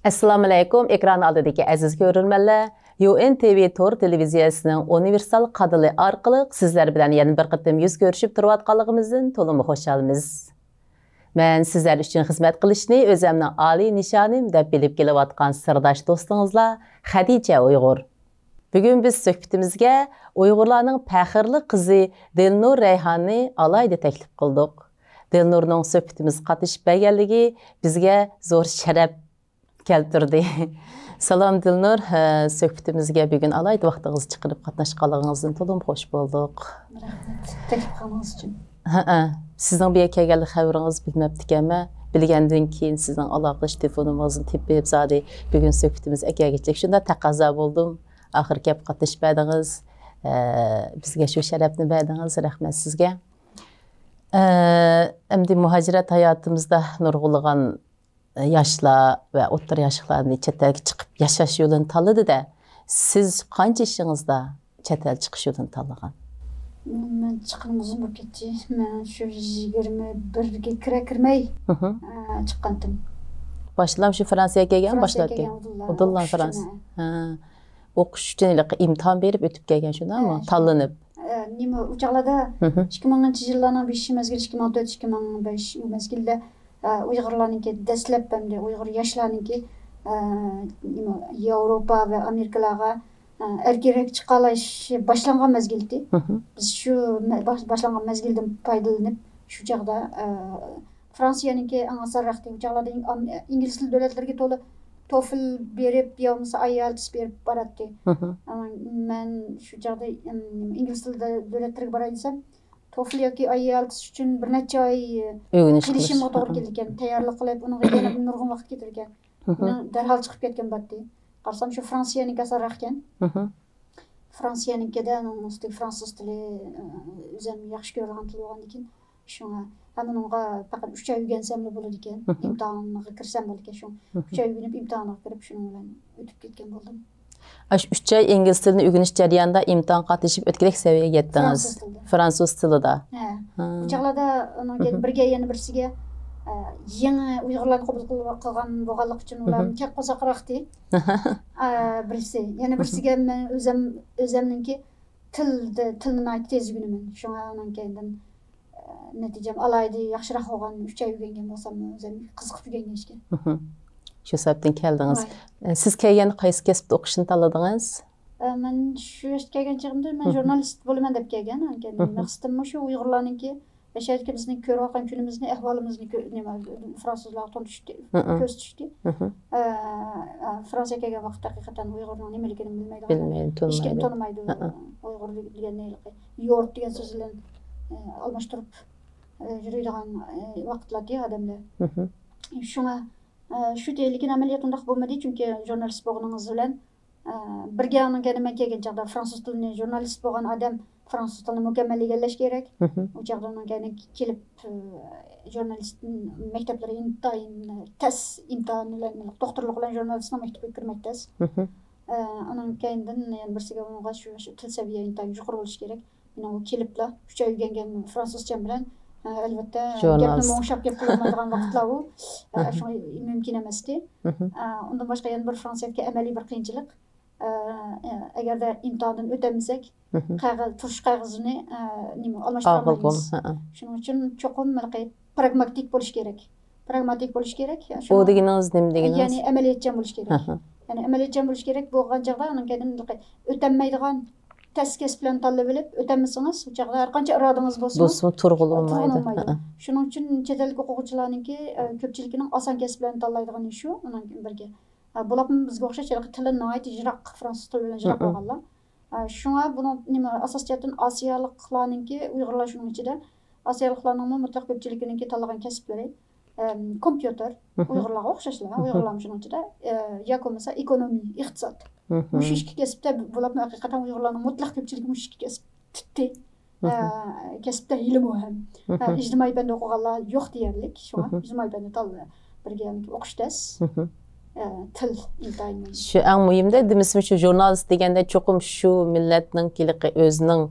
Assalamu alaykum. Ekran aldidagi aziz ko'ruvchilar, UNTV Tor televiziyasining universal qadili orqali sizlar bilan yana bir qatim yuz ko'rishib turayotganligimizdan to'liq xursandmiz. Men sizlar uchun xizmat qilishni o'zimning oliy nishonim deb bilib kelayotgan sirdosh do'stingizlar Xadija Uyg'ur. Bugun biz suhbatimizga Uyg'urlarning faxrli qizi Dilnur Rayhonni alayda taklif qildik. Dilnurning suhbatimiz qatnashib berganligi bizga zo'r sharaf keltirdi. Salam Dilnur, suhbatimizga bugun alayda vaqtingizni chiqarib qatnashganligingizdan to'liq xush bo'ldik. Rahmat, taklif qilganingiz uchun. Sizning bu yerga kelgan xabaringiz bilmabdi ekanman. Bilgandan keyin sizning aloqalash telefoningizni tepib zodi bugun suhbatimiz akagichlik shunda taqozo bo'ldim. Axir gap qatnashib berdingiz. Bizga shu sharafni berdingiz. Rahmat sizga. Endi muhojirat hayotimizda nurg'ulg'an yoshlar va o'rta yoshlarni chet elga chiqib yashash yo'lini tanladi-da, siz qancha ishingizda chet el chiqish yo'lini tanlagan? Men chiqqanim uzun bo'lib ketdi. Men shu 21 ga kirmay chiqqandim. Boshlam shu Fransiyaga kelgan, boshlatgan. Udullan Fransiya. O'qish uchun imtihon berib o'tib kelgan shundami? Tanlanib. Nima uchoqlarda 2000-yillarning 5-mezgil 2004-2005 u mezgilda Uyg'urlarningki dastlab hamda Uyg'ur yoshlarningki Yevropa va Amerikalarga erkirak chiqalash boshlangan mezgildi. Biz shu boshlangan mezgildan foydalanib shu chaqda Fransiyaningki anasarraqti uchoqlarda ingliz til davlatlarga to'la TOEFL berib yo'msa IELTS berib boradi. Men shu chaqda ingliz til davlatlarga boray desam TOEFL yoki IELTS uchun bir necha oy kelishimga to'g'ri keldi ekan. Tayyorlik qilib, unga yana nurg'un vaqt ketirgan. Darhol chiqib ketgan batdi. Qarasam shu Fransiyaniki asarroq ekan. Fransiyanikida ustiga fransuz tili o'zim yaxshi ko'rgan til bo'lgan ekan. Shunga hammaga faqat 3 oy o'rgansam bo'ladi ekan. Imtihonga kirsam bo'ladi ekan. Shu 3 oy o'rganib imtihonga kirib shuning bilan o'tib ketgan bo'ldim. 3 oy ingliz tilini o'rganish jarayonida imtihon qatnashib o'tgandek saviyaga yetdingiz. Fransuz tilida. Bu chaqlarda uning birga yana birsiga yangi Uyg'urlarni qabul qilgan bo'lganlik uchun ularni kep qo'saqroqdi. Birisi, yana birsiga men o'zimningki tilni tez o'rganaman. Shunga undan keyin natijam alayda yaxshiroq bo'lgan 3 oy o'rgangan bo'lsam o'zim qiziqib o'rgangan ishga. Shu sababdan keldingiz. Siz kelgan qaysi kasbda o'qishni tanladingiz? Men shu yoshga kelgan chog'imda men jurnalist bo'laman deb kelgan. Maqsadim shu Uyg'urlarningki yashayotgan bizning ko'rayotgan kunimizni, ahvolimizni nima fransuzlar tunishdi, ko'z tushdi. Fransiyaga kelgan vaqtda haqiqatan Uyg'urning nimaligini bilmaydi. Hech kim tanimaydi. Uyg'ur degan nima? Yort degan so'z bilan almashtirib yuradigan vaqtlarda odamlar. Shunga shu lekin amaliyot undaq bo'lmadi, chunki jurnalist bo'lganingiz bilan birga unga nima kelgan chaqda fransuz tilini jurnalist bo'lgan odam fransuz tilini mukammal egallash kerak. U chaqda unga kelib jurnalist maktablari tas imtihonlarni doktorlik bilan jurnalistning maktabiga kirmakdas. Undan keyin yana birsiga unga shu til saviyasi yuqori bo'lishi kerak. Meni kelibla 3 oy o'rgangan fransuzcha bilan albatta gapni o'xshab gap qiladigan vaqtlar u mumkin emasdi. Undan boshqa yana bir Fransiyadagi amaliy bir qiyinchilik. Agarda imtihondan o'tamasak, turish qog'ozini nima almashtiramiz. Shuning uchun cho'qim pragmatik bo'lish kerak. Pragmatik bo'lish kerak. Bu deganingiz nima deganingiz? Ya'ni amaliyotchan bo'lish kerak. Ya'ni amaliyotchan bo'lish kerak bo'lgan chog'da undan keyin o'tamaydigan tezkes bilan tanlab olib o'tamasangiz, u chaqda har qancha irodangiz bo'lsa, turg'ilmaydi. Shuning uchun chet ellik o'quvchilarningki ko'pchiligining oson kasb bilan tanlaydigan shu, undan birga. Bularni bizga o'xshash tilni nihoyat ijroq fransuz tili bilan ijroq qilganlar. Shunga buni nima asosiyatan osiyoliklarningki Uyg'urlar shuning ichida osiyoliklarning mutlaq ko'pchiliginingki tanlagan kasblari kompyuter, Uyg'urlarga o'xshashlar, Uyg'urlar shuning ichida yoki bo'lmasa ekonomiya, iqtisod. Mush ikki kasbda bularni haqiqatan Uyg'urlarning mutlaq ko'pchiligi mush ikki kasbda kasbda ilm ham. Ijtimoiy fanda o'qiganlar yo'q deyarlik. Shunga ijtimoiy fanda tanlab birga o'qishdas. Til imtihoni. Shu eng muhimda demismi shu jurnalist deganda cho'qim shu millatning o'zining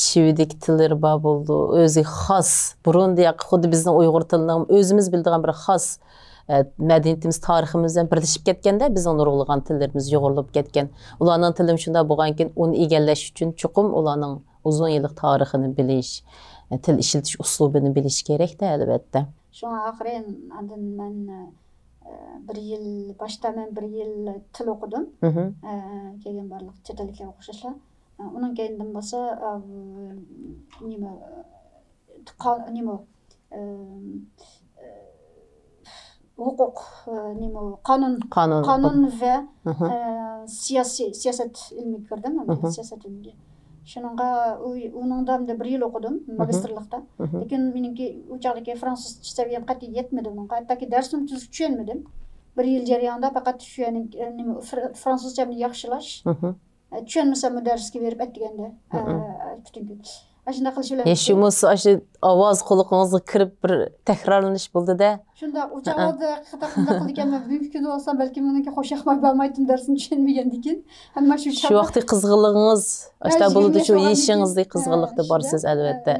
şivdik tilleri bab oldu. Özü xas. Burundiya xuddi bizning Uyg'ur tilining o'zimiz bildigan bir xas Medeniyetimiz, tariximizden birleşip ketgende biz onu urgulagan tillerimiz yoğurulup ketken. Ularning tilim şunda bolgankin onu egallash uchun chuqum ularning uzun yillik tarixini bilish, til işletish uslubini bilish kerak-da albatta. Şoňa ahyren andan men bir yıl başta men bir yıl til okudum. Kelgen barlyk chet ellikler okuşaşlar. Onun kendim basa nime hukuk nime kanun ve siyaset ilmi kirdim. Siyaset ilmi. Şununla onundan da bir yıl okudum magisterlikta. Lekin meniki uçaktaki Fransız seviyem katı yetmedi onun. Hatta ki dersim düşenmedim. Bir yıl jarayonida faqat şu yani Fransızcamni yaxshilash. Tushunmasam mudarrisga berib aytganda. Bütün gün. Aşında qilishlar. Yaşımız aşı ovoz quloqingizga kirib bir takrorlanish bo'ldi-da. Shunda uçaklarda qataqında qilgan men mümkün olsa belki meniki xo'shaqmay bo'lmaydim darsni tushunmagandikin. Hamma shu vaqtda qizg'inligingiz ashta bo'ldi shu yeshingizni qizg'inlikda borsiz albatta.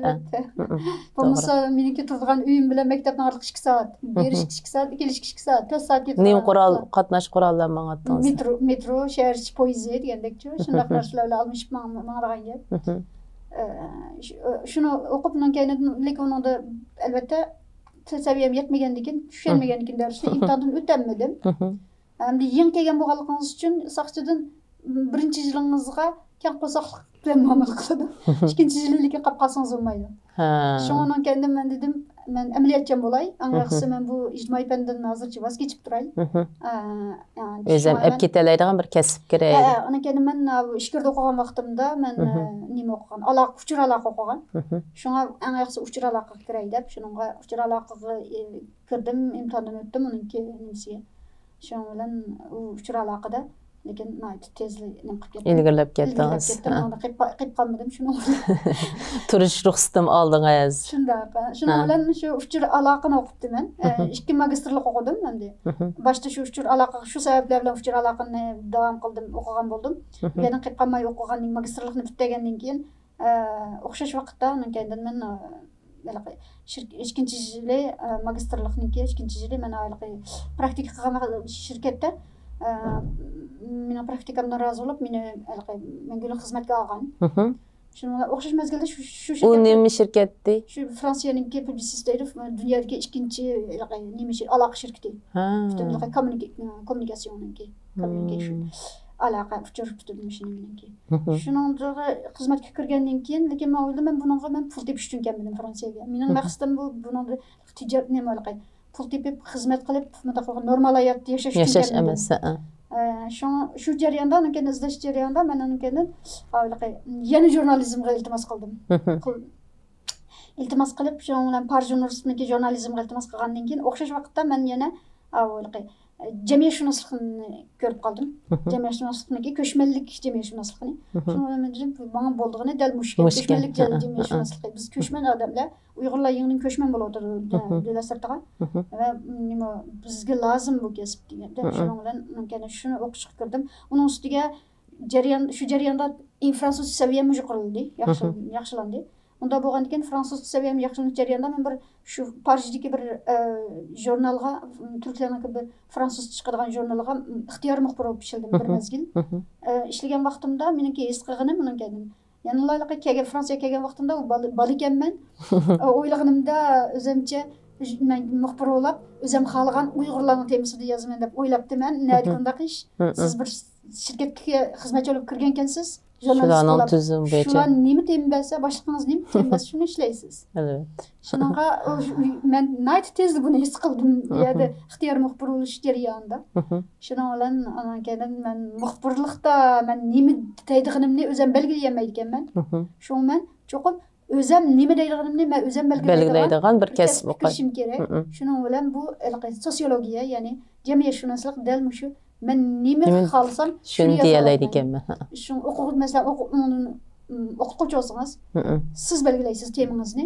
Bo'lmasa meniki turgan uyim bilan maktabdan orliq 2 soat, berish 2 soat, kelish 2 soat, 4 soat ketadi. Nim qural qatnash qurallar ma'notdingiz. Metro, shahar poyezdi degandek-chi, shunday narsalar bilan almashib ma'ragan gap. Şunu okupdan keyin lekin onda albatta til saviyam yetmegendikin, tushunmagandikin dersni imtihondan o'tolmadim. Endi yeng kelgan bo'lganligingiz uchun saqchidan birinchi yilingizga keng qo'soqlik bilan muomala qiladi. Ikkinchi yillikka qolib qolsangiz bo'lmaydi. Shundan keyin men dedim, men amaliyotchan bo'lay. Аңғысы men bu ijtimoiy fandan hozircha voz kechib turay. O'zim olib ketalaydigan bir kasb kerak. Ondan keyin men ishkirda o'qigan vaqtimda men nima o'qigan? Uchur aloqa o'qigan. Shunga аңғысы uchur aloqa kerak deb, shunga uchur aloqaga kirdim, imtihondan o'tdim uningki nimasiga. Shuning bilan uchur aloqada lekin tezlik nim qilib ketdim. İlgirlab ketdingiz. Unda qilib qolmadim shuning. Turish ruxsatim oldingiz. Shunday. Shuning bilan shu uchur aloqani o'qibdim men. 2 magistrlik o'qidim endi. Boshda shu uchur aloqa shu sabablar bilan uchur aloqani davom qildim, o'qigan bo'ldim. Yana qilib qolmay o'qiganning magistrlikni bitgandan keyin o'xshash vaqtda undan keyin men ikkinchi yili magistrlikniki ikkinchi yili men praktika qilgan shirkatda meni praktikamdan rozi bo'lib meni menguli xizmatga olgan. Shunga o'xshash mezgilda shu shirkat. U nima shirkatdi? Shu Fransiyaningki publicist dunyodagi ikkinchi nima aloqa shirkati. Butun kommunikatsiyaninki, communication. Aloqa uchur tutdim shuningki. Shuningda xizmatga kirgandan keyin lekin men o'yladim men bunga men pul tepish uchun kelmadim Fransiyaga. Mening maqsadim bu bunga tijorat nima aloqa pul tepib xizmat qilib mutaqa normal hayot yashash uchun emas. Shu jarayonda keyin izlash jarayonida men keyin yana jurnalizmga iltimos qildim. Iltimos qilib shu bilan Parij universitetidagi jurnalizmga iltimos qilgandan keyin o'xshash vaqtda men yana jamiyatshunaslikni ko'rib qoldim. Jamiyatshunaslikniki ko'chmanlik jamiyatshunaslikni. Shuni men dedim, menga bo'ldig'ini dal mushkil ko'chmanlik jamiyatshunaslik. Biz ko'chman odamlar, Uyg'urlar yengning ko'chman bo'lib o'tirdi davlatlarga va nima bizga lozim bu kasb deganda shuning bilan men shuni o'qishga kirdim. Uning ustiga shu jarayonda fransuz saviyam yuqorildi, yaxshilandi. Unda bo'lgandan keyin fransuz saviyam yaxshilanish jarayonida men bir shu Parijdagi bir jurnalga turklarniki bir fransuz chiqadigan jurnalga ixtiyor muxbir bo'lib ishildim bir mezgil. Ishlagan vaqtimda meniki his qilganim undan keyin yana kelgan Fransiyaga kelgan vaqtimda u bola ekanman. O'ylaganimda o'zimcha men muxbir bo'lib o'zim xohlagan Uyg'urlarning temasida yozaman deb o'ylabdim men. Nima qanday ish? Siz bir shirkatga xizmatchi bo'lib kirgan ekansiz. Şulanın tüzüm bo'yicha. Şulan nima tembasa, boshliqingiz nima tembasa shuni ishlaysiz. Evet. Shunaqa men night tezda buni his qildim. Ya'ni ixtiyor muxbir bo'lish jarayonida. Shuning bilan keyin men muxbirlikda men nima deydiganimni o'zim belgilayolmaydi ekanman. Shu men cho'qib o'zim nima deydiganimni men o'zim belgilaydigan bir kasb o'qishim kerak. Shuning bilan bu sosiologiya, ya'ni jamiyatshunaslik dal shu men nima xohlasam shuni deyalaydi ekanman. Shu o'quvchi masalan o'qituvchi bo'lsangiz, siz belgilaysiz temangizni.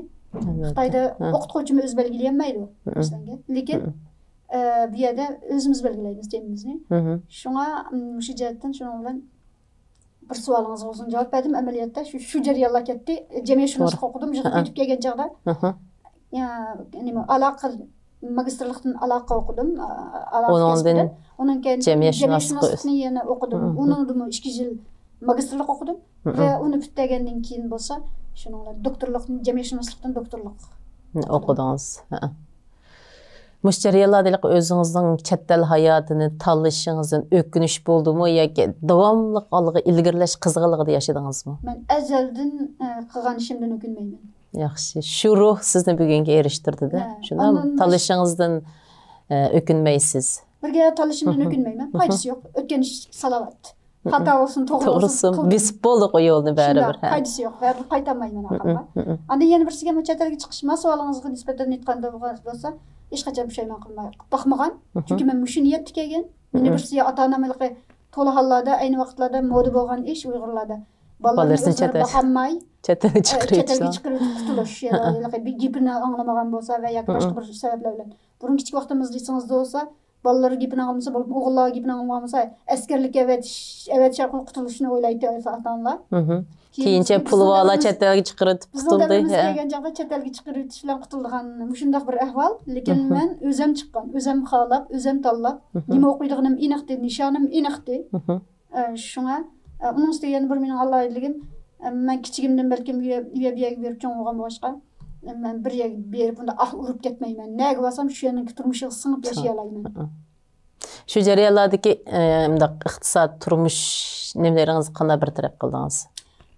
Xitoyda o'qituvchimiz o'zi belgilayolmaydi masalan. Lekin bu yerda o'zimiz belgilaymiz temamizni. Shunga shu jihatdan shuning bilan bir savolingiz bo'lsin javob berdim. Amaliyotda shu jarayonlar ketdi. Jamiyatshunaslik o'qidim, yig'ib ketib kelgan chog'da. Nima aloqa magistrlikten alaqa okudum. Onun cemiyetşünaslıkni yana okudum. Onun 2 yıl magistrlik okudum ve onu bitirgenden keyin bolsa, şuninglar doktorlukni cemiyetşünaslıktan doktorluk okudunuz. Muş jarayonlarda özüңizdin chet el hayatyny tanlışyňyzdan ökünüş boldumu yoki davamlıq algı ilgirleş kızgınlygida yaşadыңызmı? Men ezelden kılgan işimden ökünmeymen. Yaxşı. Şu ruh sizni bugünkü eriştirdi-de. Şuna tanlışyňyzdan ökünmeysiz. Birge tanlışymdan ökünmeymen. Faydası yok. Ötken iş salavat. Hata olsun, toğru olsun. Biz bolduk o yolunu bäribir. Faydası yok. Bäribir qaytamayman akılga. Anda yeni birsiga chet elge çykyşma sualyňyzga nisbeten aytkanda bolsa, hiç kaçan bir şeyman kılmay bakmagan. Çünkü men muşu niyet tikegen. Meni birsiga ata-anamylygy tola hallada, ayni wagtlarda moda bolgan iş Uygurlarda. Balalarni bakanmay, chet elge çykyryp kutuluş ya bir gepini anglamagan bolsa we ýa-ki başga bir sebepler bilen. Burun kiçik wagtymyzda ýysyňyzda bolsa, balalar gepini anglasa bolup, oğullar gepini anglamasa, eskerlik evet şarkı kutuluşunu oýlaýdy ata-analar. Keyinçe pulu ala chet elge çykyryp tutuldy. Biz kelgen jagda chet elge çykyryp bilen kutuldygan muşundaq bir ahwal. Lekin men özüm çykkan, özüm halap, özüm tallap, nime okuýdygym inakdy, nişanym inakdy. Şuna onun üstüne bir menin Allah'yligim, men kiçigimden belkim üye berip çoň bolgan başga. Men bir ýer berip bunda urup ketmeymen. Näge basam şu ýanyňky turmuşy syňyp ýaşaýalayman. Şu jarayonlardaky mundaq ykdysat turmuş nemleriňiz qanday bir tarap kıldyňız?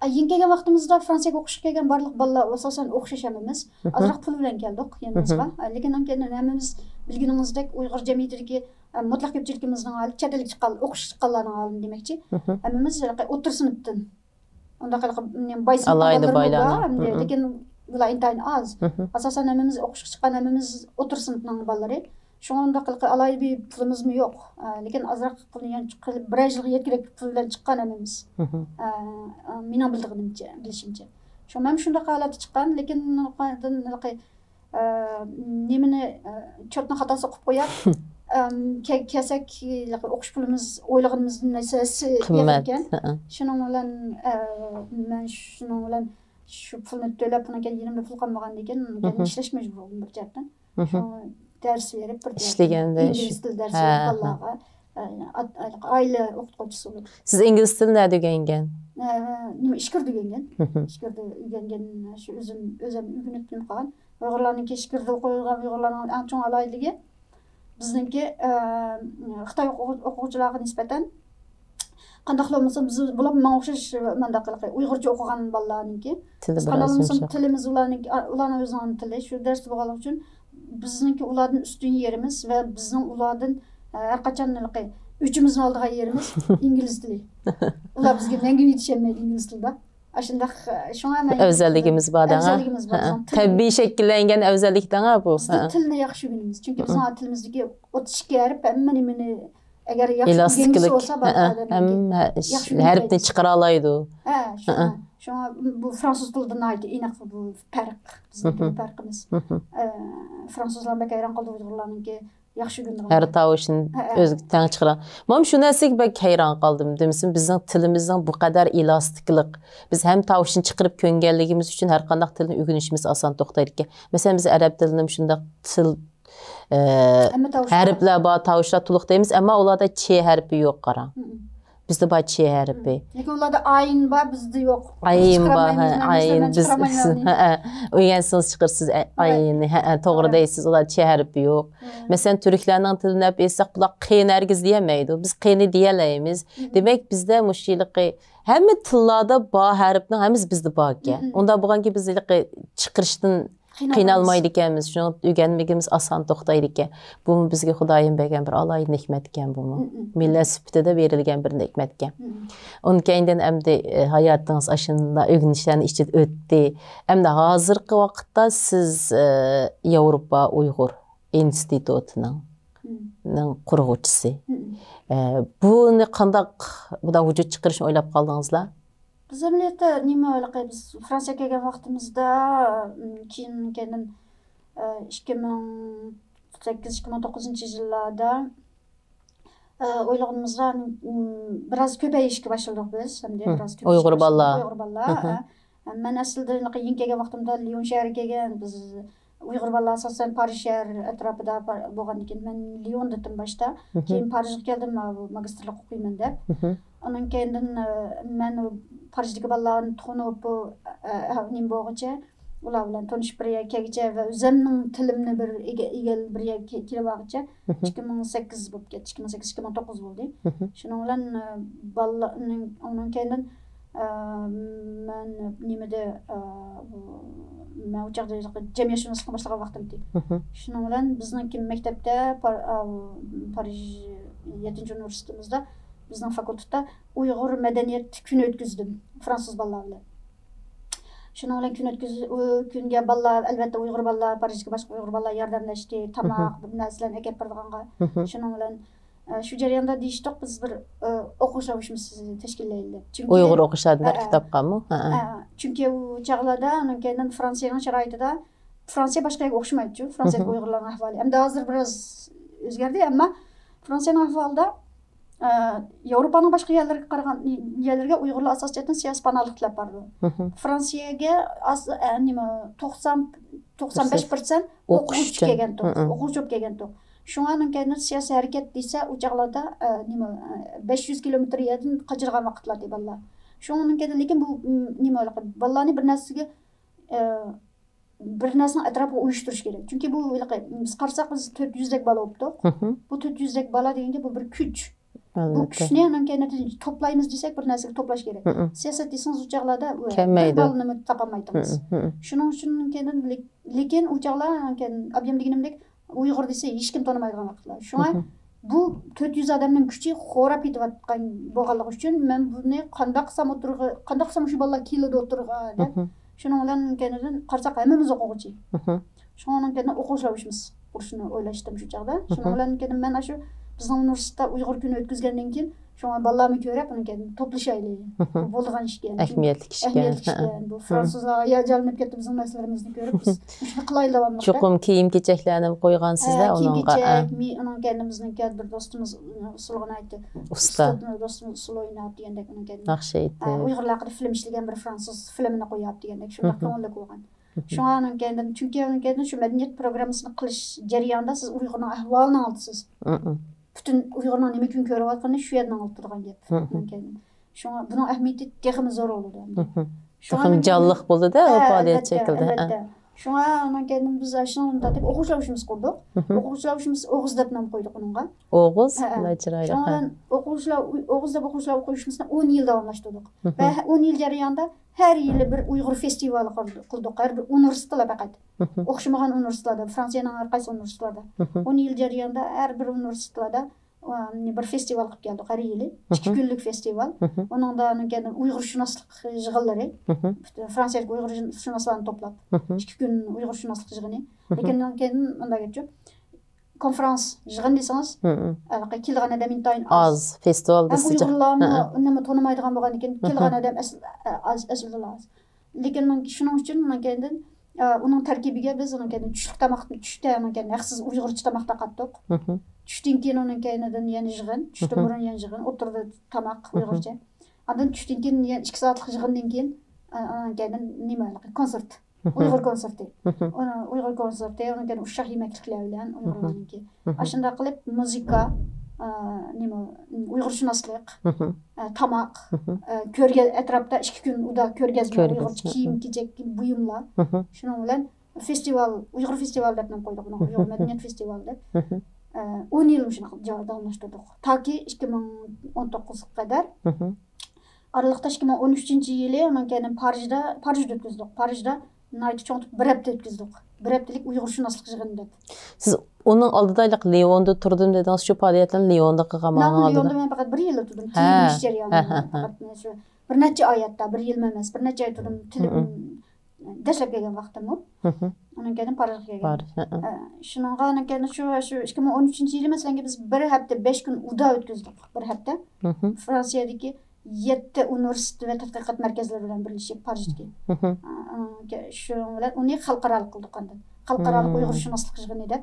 Ýeňkegen wagtymyzda Fransiýaga okuşyp kelgen barlyk balalar asasan okşaşamamyz. Azrak pul bilen keldik ýanymyzga. Lekin ankenden hemmemiz bilginiňizdek Uygur jemgyýetideki mutlak köpçülikimizden alıp chet elge çykan, okuşyp çykanlaryň alym demekçi. Hemmemiz otur sınıptyn. Onda alaydy baylar. Lekin bular intaýyn az. Asasan hemmemiz okuşyp çykan, hemmemiz otur sınıpnyň balary. Şoňda alaydy bir pulymyzmy ýok. Lekin azrak pul ýany bir ýyl ýetgirek pul bilen çykkan hemmemiz. Menin bilişimçe. Şoň men şunda halat çykkan, lekin nemini çöpni hatası okup goýar. Kesek okuş pulumuz oýlagymyzdyn näsesi ýerken. Şonuň bilen men şonuň bilen şu pulny töläp ona ýerimde pul kalmagan degen işleş mejbur boldum bir jerden. Ders verip bir işlegende İngiliz dil dersi Allah'a aile okutuvçusu olup. Siz İngiliz dilini näde öýrengen? İşkirde öýrengen. İşkirde öýrengen şu özüm ügünüp kalan. Uygurlarnyňky işkirde okuýan Uygurlarnyň en çoň alaylygy bizninki Xitay okuwçylaryna nisbeten qandaq bolmasa biz bular maňa okşaş mandaq Uygurca okugan balalarnynki. Tilimiz ularnyň özüniň tili. Şu ders bolgaly üçin bizninki ulardan üstün yerimiz ve bizning ulardan her kaçan üçümüzün aldığı yerimiz İngiliz dili. Ular bizge näme ýetişemedi İngiliz dilde. Aşındaq şoňa men özelligimiz bar da. Tabii şekillengen özellikden bu. Biz tilni ýaxşy bilýärmiz. Çünki bizning tilimizdeki o tişkerip hemme nimeni eger ýaxşy bilýär bolsa heripni çykyra alaydy. Şoňa bu fransuz dilinden aýdy inak bu perk. Bizning perkimiz. Fransuzlar bek hayran kaldı Uygurlarnınki yaxşı gündür. Her tavuşun özgüten çıkaran. Mam şu näsek bek hayran kaldım demişsin bizning tilimizden bu kadar elastiklik. Biz hem tavuşun çıkırıp köngelligimiz üçün her qandaq tilni öğrenişimiz asan toxtaydyk. Mesela biz arab dilinde şundaq til harfler bar, tavuşlar tuluq deymiz, ama ularda ç harfi yok qara. Bizde bar ç harfi. Lekin ularda ayin bar, bizde yok. Ayin bar, ayin biz öýensiniz çıkırsız ayini, toğru deysiz, ular ç harfi yok. Mesela türklerinin tiline bilsek bular qyn hergiz diýemeydi. Biz qyny diýeleymiz. Demek bizde muşylygy hemme tillarda bar harfni hemiz bizde bar eken. Onda buganki biz çıkırışdan qynalmaydy ekenmiz, şunu öýrenmegimiz asan toxtaydy eken. Bu bizge Hudaýym bergen bir alaýy nikmet eken bu. Millet süpetide berilgen bir nikmet eken. Onun keýinden emdi hayatyňyz aşynda öýrenişlerini içi ötdi. Emdi hazırkı wagtda siz Ýewropa Uygur institutynyň gurgujçysy. Buny qandaq buda wujud çykyryşyny oýlap galdyňızlar? Biz emniyette nime öyle biz Fransiýa kelgen wagtymyzda keyin 2008-2009 ýyllarda oýlagymyzda biraz köpeýişke başladyk biz. Biraz köpeýişke. Uygur balla. Men aslında ýeňkegen wagtymda Lyon şäherine kelgen biz Uyghur balla asasen Paris şehir etrafında bolgan eкен. Men Lyon'dadım başta. Keyin Paris'e geldim, magistrlik okuyman dep. Ondan keyin men Paris'deki ballarni tanıp nim bolguncha ular bilan tanışıp bir yerga kelguncha ve özümning tilimni bir egel bir yerga kelib bag'cha 2008 bo'lib ketdi. 2008-2009 bo'ldi. Shuning bilan ballarning ondan keyin men nimede men uçakta cemiyetşünaslıqqa başlagan vaqtim ti. Şunun bilan bizningki maktabda Parij 7-ci universitetimizde bizning fakultetda Uyg'ur madaniyat kuni o'tkazdim fransuz ballar bilan. Şunun bilan kunga ballar albatta Uyg'ur ballar Parijga boshqa Uyg'ur ballar yordamlashdi, tamoq bu narsalarni akab berganga. Şunun bilan şu jarayonda deyishdik biz bir o'qish avishimiz tashkillaydi. Uyg'ur o'qishadilar kitobqami? Chunki u chaqlarda keyin Fransiyaning sharoitida Fransiya boshqa yerga o'xshamaydi-ku. Fransiyada Uyg'urlarning ahvoli. Endi hozir biroz o'zgardi, ammo Fransiyaning ahvolida Yevropaning boshqa yerlariga qaragan yerlarga Uyg'urlar asosiyatan siyosiy panohlik tilab bordi. Fransiyaga 90-95% o'quvchi kelgan to'q, o'quvchi kelgan to'q. Şunun keyin siyasi hareket dese uçaklarda 500 kilometre yerden kaçırgan vaqtlar deydi ballar. Şunun keyin lekin bu nima ballarni bir narsani atrofga uyushtirish kerak. Chunki bu biz qarasak biz 400dek bala bo'ldik. Bu 400dek bala deganda bu bir kuch. Bu kuchni undan keyin toplaymiz desak bir narsaga to'plash kerak. Siyosat desangiz uçaklarda balani topolmaymiz. Shuning uchun keyin lekin uçaklar keyin ob'yem deganimdek Uyg'ur desa hech kim tanimaydigan vaqtlar. Shunga bu 400 odamning kuchi xo'rab ketayotgan bo'lganligi uchun men buni qanday qilsam shu bolalar keladi o'tirga deb shuning bilan keyin qarasak hammamiz o'quvchi. Shuning keyin o'qishimiz kurshini o'ylashdim shu chaqda. Shuning bilan keyin men shu bizning universitetda Uyg'ur kuni o'tkazgandan keyin shunga bolalarni ko'rib uni keyin to'plashaylik. Bu bo'lgan ish ekan. Ahmiyatli ish ekan. Bu fransuzlar hayajonlanib ketdi bizning narsalarimizni ko'rib biz shuni qilaylik davomli. Chuqum kiyim kechaklarni qo'ygansizlar uningga. Uning kendimizning bir do'stimiz usulini aytdi. Usta. Do'stimiz usul o'ynab degandek uni keyin. Yaxshi aytdi. Uyg'urlar haqida film ishlagan bir fransuz filmini qo'yapti degandek shunday ko'ngilli qo'ygan. Shunga keyin chunki keyin shu madaniyat programmasini qilish jarayonida siz Uyg'urning ahvolini olasiz. Bütün Uyg'urning nima kun ko'rayotganini shu yerdan olib turgan gap. Shunga buning ahamiyati texmi zo'r bo'ldi. Shunga jonliq bo'ldi-da, faoliyat shakilda. Shunga keyin biz shunday deb o'qishimiz qurdik. O'qishimiz O'g'iz deb nom qo'ydik uningga. O'g'iz, chiroyli. Shunga O'g'iz deb o'qishimizni 10 yil davomlashtirdik. Va 10 yil jarayonida her yili bir Uyg'ur festivali qildik. Har bir universitetda faqat. O'xshamagan universitetlarda, Fransiyaning har qaysi universitetlarida. 10 yil jarayonida har bir universitetlarda bir festival qilib keldik har yili. 2 kunlik festival. Uningda keyin Uyg'urshunoslik yig'inlari, Fransiyalik Uyg'urshunoslarni to'plab 2 kun Uyg'urshunoslik yig'ini. Lekin keyin bunday gapchi. Konferans yig'in desangiz, kelgan odam intayin az. Festivalda siz Uyg'urlarni nima tanimaydigan bo'lgan ekan, kelgan odam aslida az. Lekin shuning uchun keyin uning tarkibiga biz uni keyin tushlik tomoqni tushda keyin yaxsiz Uyg'urcha tomoqda qattiq. Tushdan keyin uni keyinidan yana yig'in, tushdan burun yana yig'in, o'tirdi tomoq Uyg'urcha. Andan tushdan keyin 2 soatlik yig'indan keyin nima konsert. Uyg'ur konserti. Uyg'ur konserti, uni keyin ushaq yemakliklar bilan Uyg'urlarniki. Ashunda qilib muzika, nima Uyg'urshunoslik, tomoq, ko'rgan atrofda 2 kun uda ko'rgazma, Uyg'urcha kiyim-kechak, buyumlar. Shuning bilan festival, Uyg'ur festivali deb nom qo'ydik buni, Uyg'ur madaniyat festivali deb. 10 yil shunaqa davomlashtirdik. Toki 2019 qadar. Aralıqda 2013-yili men keyin Parijda o'tkazdik. Parijda nayt cho'ntib bir hafta o'tkazdik. Bir haftalik Uyg'urshunoslik yig'ini deb. Siz onun aldidayliq Lyonda turdim dedingiz, shu faoliyatlarni Lyonda qilganman aldida. Lyonda men faqat 1 yil turdim. Tilim ish jarayonida. Bir necha oyatda, 1 yil emas, bir necha oy turdim. Tilim dashlab kelgan vaqtim u. Undan keyin Parijga kelgan. Shuningga keyin shu 2013-yili masalan biz bir hafta 5 kun uda o'tkazdik. Bir hafta. Fransiyadagi 7 universitet ve tadqiqot markazlari bilan birlashib Parijdagi. Shu bilan uni xalqaro qildik endi. Xalqaro Uyg'urshunoslik yig'ini deb.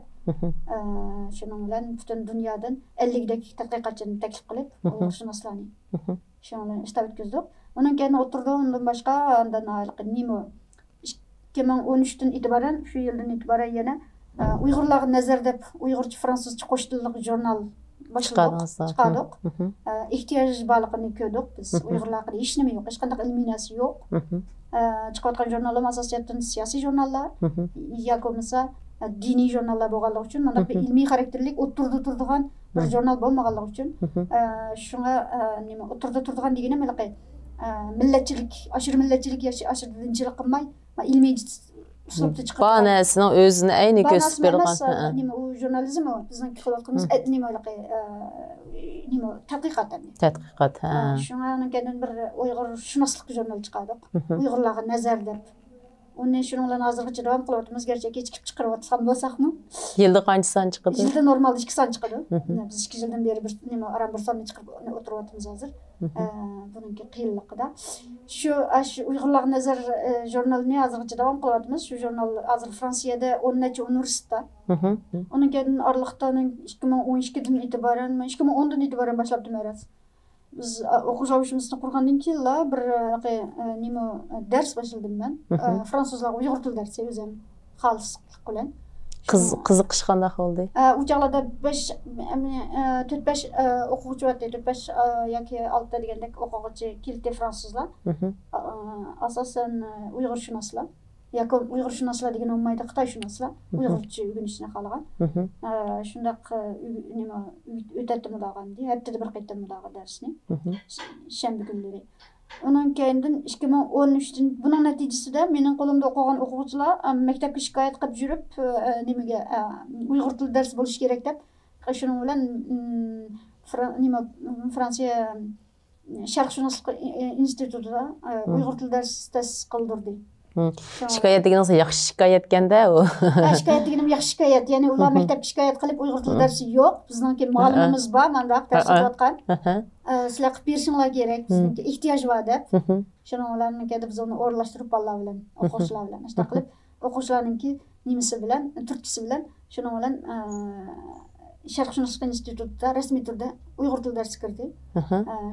Shuning bilan butun dunyodan 50 dek tadqiqotchini taklif qilib Uyg'urshunoslarni. Shuning bilan ishtirok o'tkazdik. Undan keyin o'tirdik, undan boshqa undan nima 2013'ten itibaren, şu yıldan itibaren yine Uygurlarga nazar dep Uygurcha Fransızca qo'sh tillik jurnal chiqardik. Ehtiyoj borligini ko'rdik. Biz Uygurlarga hech nima yo'q, hech qanday ilmiy narsa yo'q. Chiqayotgan jurnallar asosiyatan siyosiy jurnallar yoki bo'lmasa diniy jurnallar bo'lganligi uchun mana bir ilmiy xarakterlik o'tirdi turadigan bir jurnal bo'lmaganligi uchun shunga nima o'tirdi turadigan degani millatchilik, aşırı millatchilik, aşırı dinchilik qilmay, ilmiy uslubda chiqib. Banasının o'zini ayni ko'rsatib bergan. Nima u jurnalizm o bizning qilayotganimiz nima tadqiqot. Tadqiqot, ha. Shundan keyin bir Uyg'urshunoslik jurnali chiqardik. Uyg'urlarga nazar deb. Onun şunun bilan hozirgacha davom qilyapmiz. Gerçi kechikib chiqaryapsam bo'lsaqmi? Yilda qancha son chiqadi? Yilda normalda 2 son chiqadi. Biz 2 yildan beri bir nima aram bir sonni chiqib o'tiryapmiz hozir. Buningki qiyinligida. Shu Uyg'urlarga nazar jurnalini hozirgacha davom qilyapmiz. Shu jurnal hozir Fransiyada 10 necha universitetda. Onun keyin oraliqdan 2012dan itibaren, 2010dan itibaren boshlab demaymiz. Biz o'qish avishimizni qurgandan keyin bir nima dars boshladim men. Fransuzlarga Uyg'ur tili darsi o'zim xolislik bilan. Qiziqish qanday bo'ldi? U chog'larda 4-5 o'quvchi bor, 4-5 yoki 6 degandek o'quvchi keldi fransuzlar. Asosan Uyg'urshunoslar. Yoki Uyg'urshunoslar degan olmaydi, Xitoyshunoslar. Uyg'urcha o'rganishni xohlagan. Shundaq nima o'tatdim ularga, haftada bir qaytam ularga darsni. Shanba kunlari. Ondan keyindan 2013dan buning natijasida mening qo'limda o'qigan o'quvchilar maktabga shikoyat qilib yurib, nimaga Uyg'ur tili darsi bo'lish kerak deb, shuning bilan nima Fransiya Sharqshunoslik institutida Uyg'ur tili darsi ta'sis qildirdi. Şikayet deganingizda yaxshi shikoyat-kanda u. Shikoyat deganim yaxshi shikoyat, ya'ni ular maktabga shikoyat qilib Uyg'ur tili darsi yo'q, bizningki ma'lumotimiz bor, mandaq dars o'tayotgan. Sizlar qilib berishinglar kerak, bizningki ehtiyoj bor deb. Shuning bilan biz uni o'rlashtirib bolalar bilan, o'quvchilar bilan ishda qilib, o'quvchilarningki nimasi bilan, turkisi bilan, shuning bilan Sharqshunoslik institutida rasmiy turda Uyg'ur tili darsi kirdi.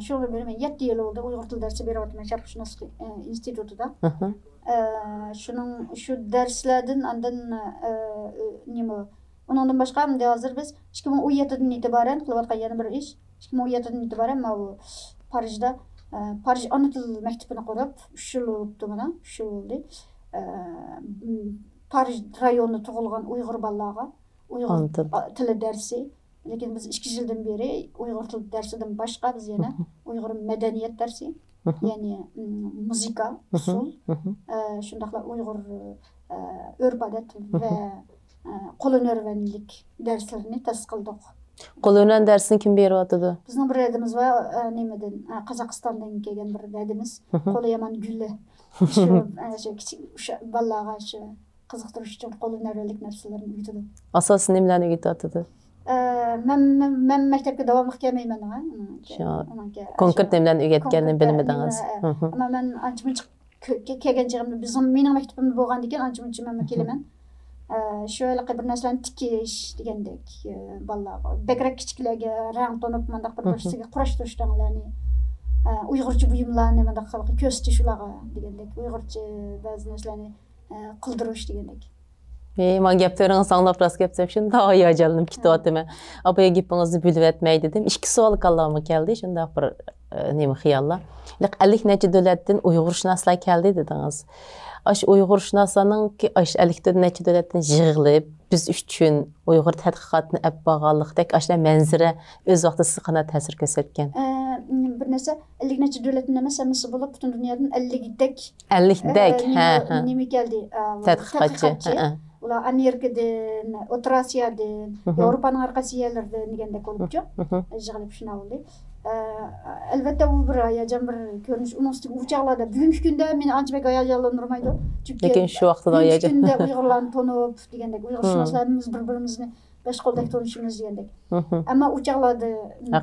Shunga beri men 7 yil bo'ldi Uyg'ur tili darsi beryapman Sharqshunoslik institutida. Shu darslardan andan nima undan boshqa ham hozir biz 2017dan itibaren qilayotgan yana bir ish 2017dan itibaren bu Parijda Parij ona til maktabini qurib 3 yil o'tdi mana 3 yil bo'ldi. Parij rayonida tug'ilgan Uyg'ur bolalarga Uyg'ur tili darsi, lekin biz 2 yildan beri Uyg'ur tili darsidan boshqa biz yana Uyg'ur madaniyat darsi, ya'ni muzika, usul, shundaqla Uyg'ur urf-odat va qo'lhunarvanlik darslarini ta'sis qildik. Qo'lhunar darsini kim beryapti? Bizning bir adimiz va nimadan Qozog'istondan kelgan bir adimiz, qo'li yomon Gulli. Shu kichik bolalarga shu qiziqtirish uchun qo'lhunarvanlik narsalarni o'rgatadi. Asosan nimalarni o'rgatadi? Men maktabga davomli kelmayman. Konkret nimalarni o'rgatganini bilmadingiz. Ammo men ancha-muncha kelgan chog'imda bizning mening maktabimda bo'lgandan keyin ancha-muncha men kelaman. Shu bir narsalarni tikish degandek bolalarga, bakrak kichiklarga rang tonib mandaq bir narsaga qurashtirishdanlarni, Uyg'urcha buyumlarni mandaq ko'rsatish ularga degandek, Uyg'urcha ba'zi narsalarni qildirish degandek. Men gaplarınızı anlap rast gapsam shunda hayajonlanib ketyapman. Apaya gapingizni bilib etmay dedim. 2 savol qallamga keldi. Shunda bir nima xiyollar. 50 necha davlatdan Uyg'urshunoslar keldi dedingiz. Aş Uyg'urshunoslarning aş 50 necha davlatdan yig'ilib biz uchun Uyg'ur tadqiqotini olib borganlikdek ashla manzara o'z vaqtida sizga qanday ta'sir ko'rsatgan? Bir narsa 50 necha davlatdan emas, hammasi bo'lib butun dunyodan 50 dak nima keldi? Tadqiqotchi. Ular Amerikadan, O'rta Osiyodan, Yevropaning orqasi yerlaridan degandek bo'libdi. Yig'ilib shuna bo'ldi. Albatta bu bir hayajon, bir ko'rinish. Uning ustiga u chog'larda bugungi kunda meni ancha hayajonlantirmaydi. Lekin shu vaqtda hayajon. Kunda Uyg'urlarni tanib degandek, Uyg'urshunoslarimiz bir-birimizni besh qo'ldak tanishimiz degandek. Ammo u chog'larda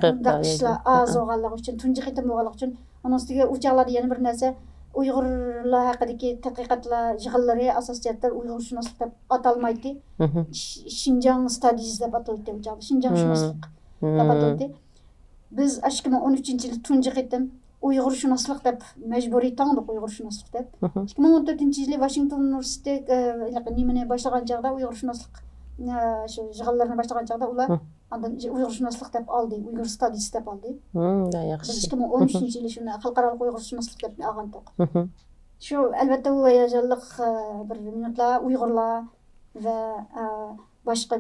bunday ishlar oz bo'lganligi uchun, tunji qitim bo'lganligi uchun, uning ustiga u chog'larda yana bir narsa Uyg'urlar haqidagi tadqiqotlar yig'inlari asosiyatda Uyg'urshunoslik deb atalmaydi. Xinjiang Studies deb ataladi. Xinjiang shunoslik deb ataladi. Biz 2013-yil tunji qitim Uyg'urshunoslik deb majburiy tangdiq Uyg'urshunoslik deb 2014-yili Washington universiteti nimani boshlagan chog'da Uyg'urshunoslik shu yig'inlarni boshlagan chog'da ular andan Uyg'urshunoslik deb oldi, Uyghur Studies deb oldi. Yaxshi. 2013-yili shuni xalqaro Uyg'urshunoslik deb olgandik. Shu albatta u hayajonliq bir minutlar Uyg'urlar va boshqa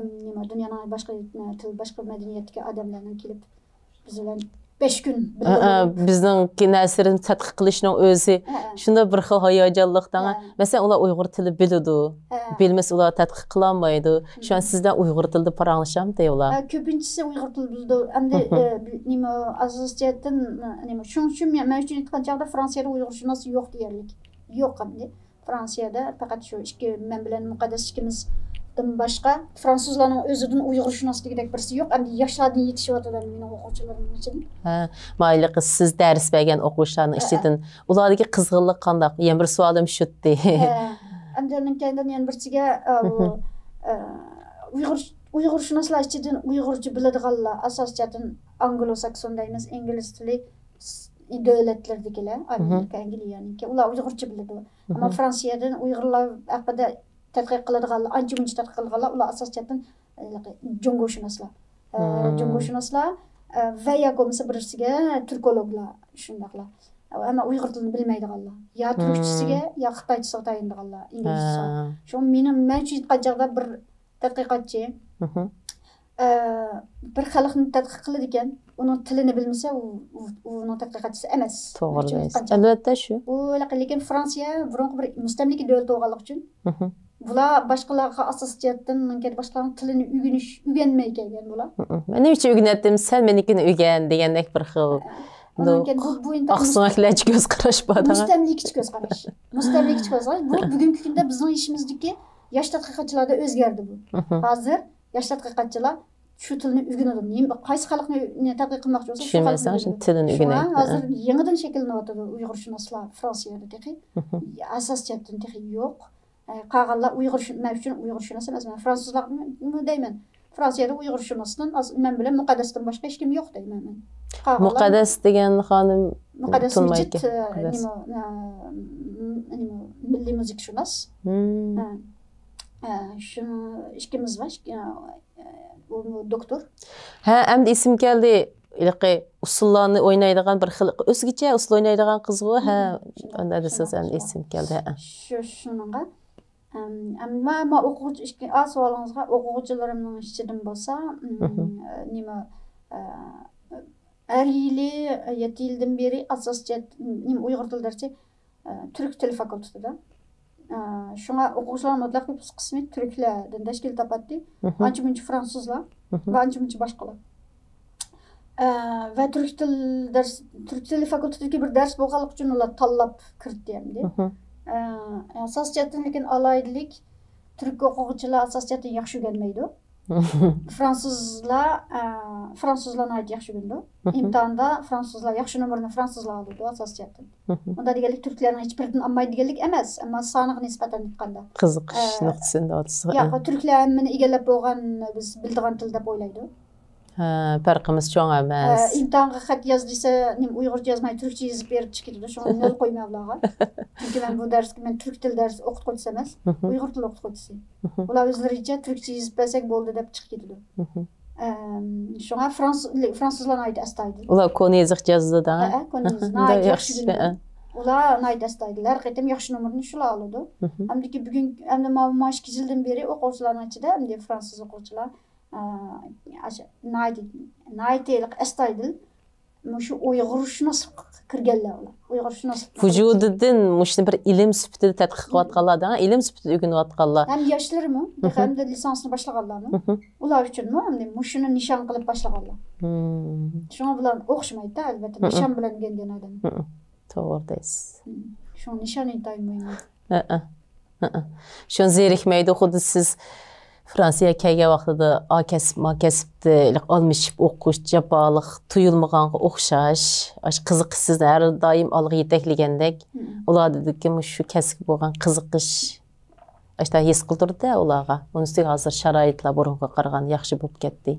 dunyoning boshqa til, boshqa madaniyatga odamlarning kelib biz bilan 5 kun bizning näsirini tadqiq qilishning o'zi shunda bir xil hayajonliqdan. Masalan, ular Uyg'ur tili biladi. Bilmasa ular tadqiq qila olmaydi. Shu an sizdan Uyg'ur tilida paranglashamiz ular. Ko'pinchisi Uyg'ur tili biladi. Endi nima asosiyatdan nima shuning uchun men uchun aytgan chog'da Fransiyada Uyg'urshunos yo'q deyarlik. Yo'q endi. Fransiyada faqat shu ikki men bilan muqaddas ikkimiz boshqa fransuzlarning o'zidan Uyg'urshunos degidek birisi yo'q. Endi yoshlardan yetishyotadi mening o'quvchilarim uchun. Mayli qiz, siz dars bergan o'quvchilarning ichidan ulardagi qizg'inlik qanday? Yana bir savolim shutdi. Endi yana birisiga Uyg'urshunoslar ichidan Uyg'urcha biladiganlar asosiyatan anglo-sakson deymiz, ingliz tili davlatlardagilar, Amerika, Angliyaniki, ular Uyg'urcha biladi. Ammo Fransiyadan Uyg'urlar haqida tadqiq qiladiganlar, ancha-muncha tadqiq qilganlar, ular asosiyatan jungoshunoslar. Jungoshunoslar va ya bo'lmasa birisiga turkologlar, shundaqlar. Ammo Uyg'ur tilini bilmaydiganlar. Ya turkchisiga, ya xitoychisiga tayindiganlar, inglizcha. Shu men aytgan chog'da bir tadqiqotchi bir xalqni tadqiq qiladi ekan, uning tilini bilmasa, uning tadqiqotchisi emas. To'g'ri. Albatta shu. U lekin Fransiya burungi bir mustamlika davlat bo'lganligi uchun bular boshqalarga asosiyatdan boshqalarning tilini o'rganmay kelgan bular. Men nechta o'rgandim, sen menikini o'rgan degandek bir xil. Aqsoqlarcha ko'z qarash bor. Mustamlika ko'z qarash. Mustamlika ko'z qarash. Bu bugungi kunda bizning ishimizdagi yosh tadqiqotchilarda o'zgardi bu. Hozir yosh tadqiqotchilar shu tilni o'rganadi. Qaysi xalqni tadqiq qilmoqchi bo'lsa, shu xalqning tilini o'rganadi. Hozir yangidan shakllanyapti Uyg'urshunoslar Fransiyada texi. Asosiyatdan texi yo'q. Qolganlar Uyg'urshunos emas. Men fransuzlarni deyman. Fransiyada Uyg'urshunosdan men bilan muqaddasdan boshqa hech kim yo'q deyman men. Muqaddas degan xonim muqaddas Mijit milliy musikshunos. Shuni ikkimiz bor. U doktor. Ha, endi esim keldi. Usullarni o'ynaydigan bir xil o'zgacha usul o'ynaydigan qiz bu. Ha, unda desiz endi esim keldi. Shuninga ammo o'quvchi savolingizga o'quvchilarimning ichidan bo'lsa, nima har yili 7 yildan beri asosiyat Uyg'ur tili darsi turk tili fakultetida. Shunga o'quvchilar mutlaq bir qismi turklardan tashkil topadi. Ancha-muncha fransuzlar va ancha-muncha boshqalar. Va turk tili fakultetidagi bir dars bo'lganligi uchun ular tanlab kiritdi endi. Asosiyatdan lekin alaydilik turk o'quvchilar asosiyatdan yaxshi o'rganmaydi. Fransuzlarni yaxshi o'rgandi. Imtihonda fransuzlar yaxshi nomerni fransuzlar oldi asosiyatdan. Unda deganlik turklarning hech biridan olmaydi deganlik emas, ammo soniga nisbatan aytganda. Qiziqish nuqtasida o'tsa. Yo'q, turklar hammani egallab bo'lgan biz bildigan til deb o'ylaydi. Farqimiz cho'ng emas. İmtihonga xat yoz desa, Uyg'urcha yozmay turkcha yozib berib chiqadi. Shuni nol qo'ymay ularga. Chunki men bu darsga turk til darsi o'qituvchisi emas, Uyg'ur tili o'qituvchisi. Ular o'zlaricha turkcha yozib bersak bo'ldi deb chiqib ketadi. Shunga fransuzlarni aytib astaydi. Ular koni yoziq yozdi-da. Koni yaxshi. Ular nayt astaydilar. Qaytam yaxshi nomerni shular oladi. Hamdiki bugun endi mana 2 yildan beri o'quvchilarning ichida endi fransuz o'quvchilar naytlik astaydi. Shu Uyg'urshunos kirganlar ular. Uyg'urshunos. Vujudidan mushni bir ilm sifatida tadqiq qilayotganlardan, ilm sifatida o'rganayotganlar. Ham yoshlarmi, hamda lisansni boshlaganlarmi? Ular uchunmi? Hamda mushuni nishon qilib boshlaganlar. Shunga bilan o'xshamaydi, albatta nishon bilan o'rgangan odam. To'g'ri deysiz. Shu nishonni tayinlayman. Shun zerikmaydi, xuddi siz Fransiya kelgan vaqtida kasbni almashib o'qish, jaboliq, tuyulmaganga o'xshash, qiziqishsiz har doim olg'a yetaklagandek, ulardagi shu kasbga bo'lgan qiziqish his qildirdi ularga. Bunisi hozir sharoitlar burunga qaragan yaxshi bo'lib ketdi.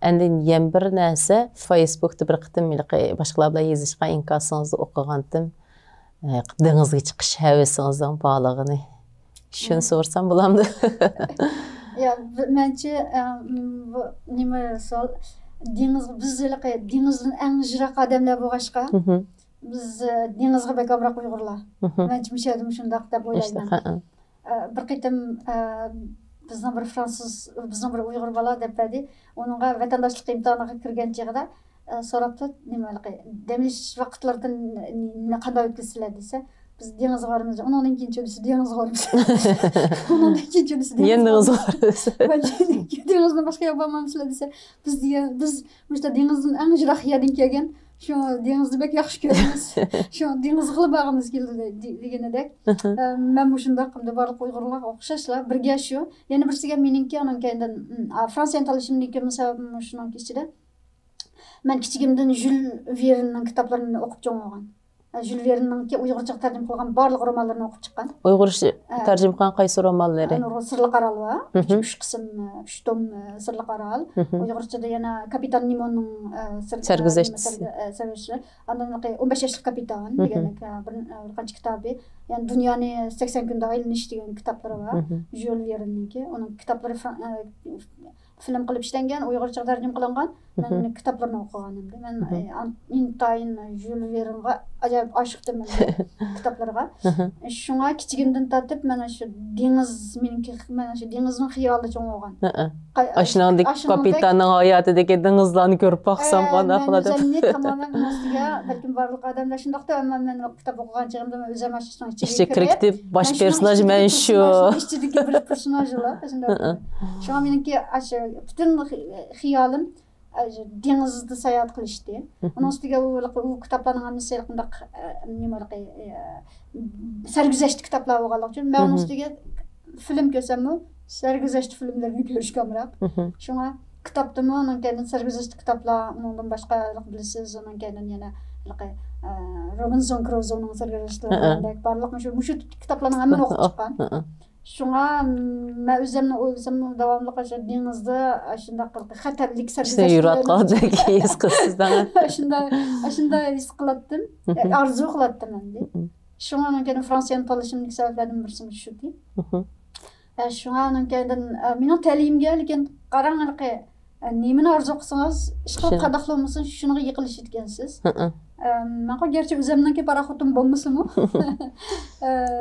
Endi yen bir narsa Facebook'ta bir qitim başqalar bilan yezishga inkasınızı o'qigandim. Dengizga chiqish havasingizdan bağlığını. Şunu sorsam bulamdı. Ya bence nima sol biz dengizden eng jiroq odamlar bo'lg'ashqa biz dengizga bekamroq uyg'urlar. Men mishadim shundaq deb o'ylayman. Bir qitim bizning bir fransuz bizning bir uyg'ur bola deb dedi, onunga vatandoshlik imtihoniga kirgan chog'da so'rabdi, nima demlish vaqtlardan qanday o'tkazsizlar desa, biz dengizga boramiz. Undan keyin cho'lisi dengizga boramiz. Undan keyin cho'lisi dengizga boramiz. Dengizdan boshqa yo'q bo'lmaymizlar desa, biz o'sha dengizdan eng jiroq yerdan kelgan, shu dengizni bek yaxshi ko'ramiz. Shu dengiz qilib bag'imiz keldi deganidek. Men shunday qildim, barliq uyg'urlar o'xshashlar, birga shu. Yana birsiga meningki, anan keyindan Fransiya tanlashimniki sababim shuning ichida. Men kichigimdan Jules Verne'ning kitoblarini o'qib cho'ng'agan. Jules Verne'ninki uyg'urcha tarjima qilgan barliq romanlarini o'qib chiqqan. Uyg'urcha tarjima qilgan qaysi romanlari? Sirliq Aral va 3 qism, 3 tom Sirliq Aral. Uyg'urchada yana Kapitan Nemo'ning sarguzashtisi. Andan 15 yoshli kapitan degan bir qancha kitobi. Yani Dunyoni 80 kunda aylanish degan kitoblari bor. Jules Verne'ninki. Uning kitoblari film qilib ishlangan, uyg'urcha tarjima qilingan. Men kitoblarni o'qiganimda. Men intayin Jules Verne'ga ajoyib oshiqdim kitoblarga. Shunga kichigimdan tortib mana shu dengiz meniki mana shu dengizning xiyoli cho'ng'agan. Ashunday kapitanning hayotidagi dengizlarni ko'rib baqsam qanday qiladi? Men tamoman ustiga balkim barliq odamlar shundaqda, ammo men kitob o'qigan chog'imda o'zim ashunday ichga kirib bosh personaj men shu ichidagi bir personajlar shunday. Shunga meniki butun xiyolim dengizda sayohat qilishdi. Uning ustiga u kitoblarning hammasi qandaq sarguzasht kitoblar bo'lganligi uchun men uning ustiga film ko'rsammi, sarguzasht filmlarni ko'rish kamroq. Shunga kitobdimi, uning keyin sarguzasht kitoblar, undan boshqa bilasiz, uning keyin yana Robinson Crusoe'ning sarguzashtlari barliq shu kitoblarning hammani o'qib chiqqan. Shunga men o'zimni o'ylasam davomli qilib dengizda shunday xatarlik sarguzasht yuratqandek his qilsizdan. Shunday his qilatdim, orzu qilatdim endi. Shunga keyin Fransiyani tanlashimning sabablaridan birisi shuki. Shunga keyin mening ta'limga lekin qarangki nimani orzu qilsangiz, ishqa qadaqlamasin shunga yiqilish etgansiz. Men gerçi o'zimningki paraxotim bo'lmasimi?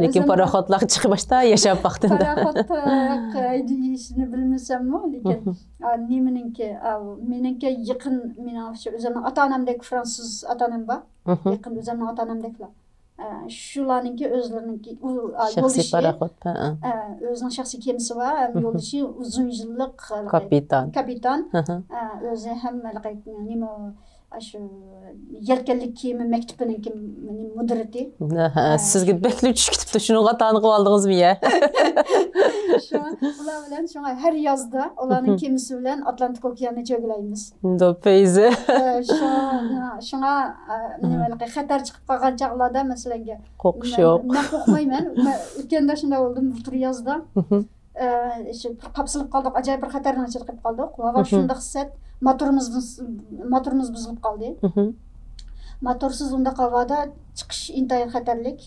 Lekin paraxotlar chiqib boshda yashab vaqtida. Paraxot ishni bilmasammi, lekin meningki yaqin meni o'zimning ota-onamdek fransuz ota-onam bor. Yaqin o'zimning ota-onamdeklar. Shularningki o'zlariningki shaxsiy paraxot. O'zining shaxsiy kemasi bor, yo'ldoshi uzun yillik kapitan. O'zi ham nima Aşı yelkenlik kiyimi mektubininki mudirati. Sizga bekli tushib ketibdi, shuninga tanig'ib oldingizmi ya? Ular bilan shunga har yozda ularning kemasi bilan Atlantik okeanini cho'g'laymiz. Dopeyzi. Shunga nimalarga xatar chiqib qolgan chog'larda masalan qo'rqish yo'q. Men qo'rqmayman. O'tganda shunday bo'ldim, bir yozda. Qapsilib qoldik, ajoyib bir xatarni chiqib qoldik. Va shunday hissat motorimiz buzilib qoldi. Motorsiz unda havada chiqish intayin xatarlik.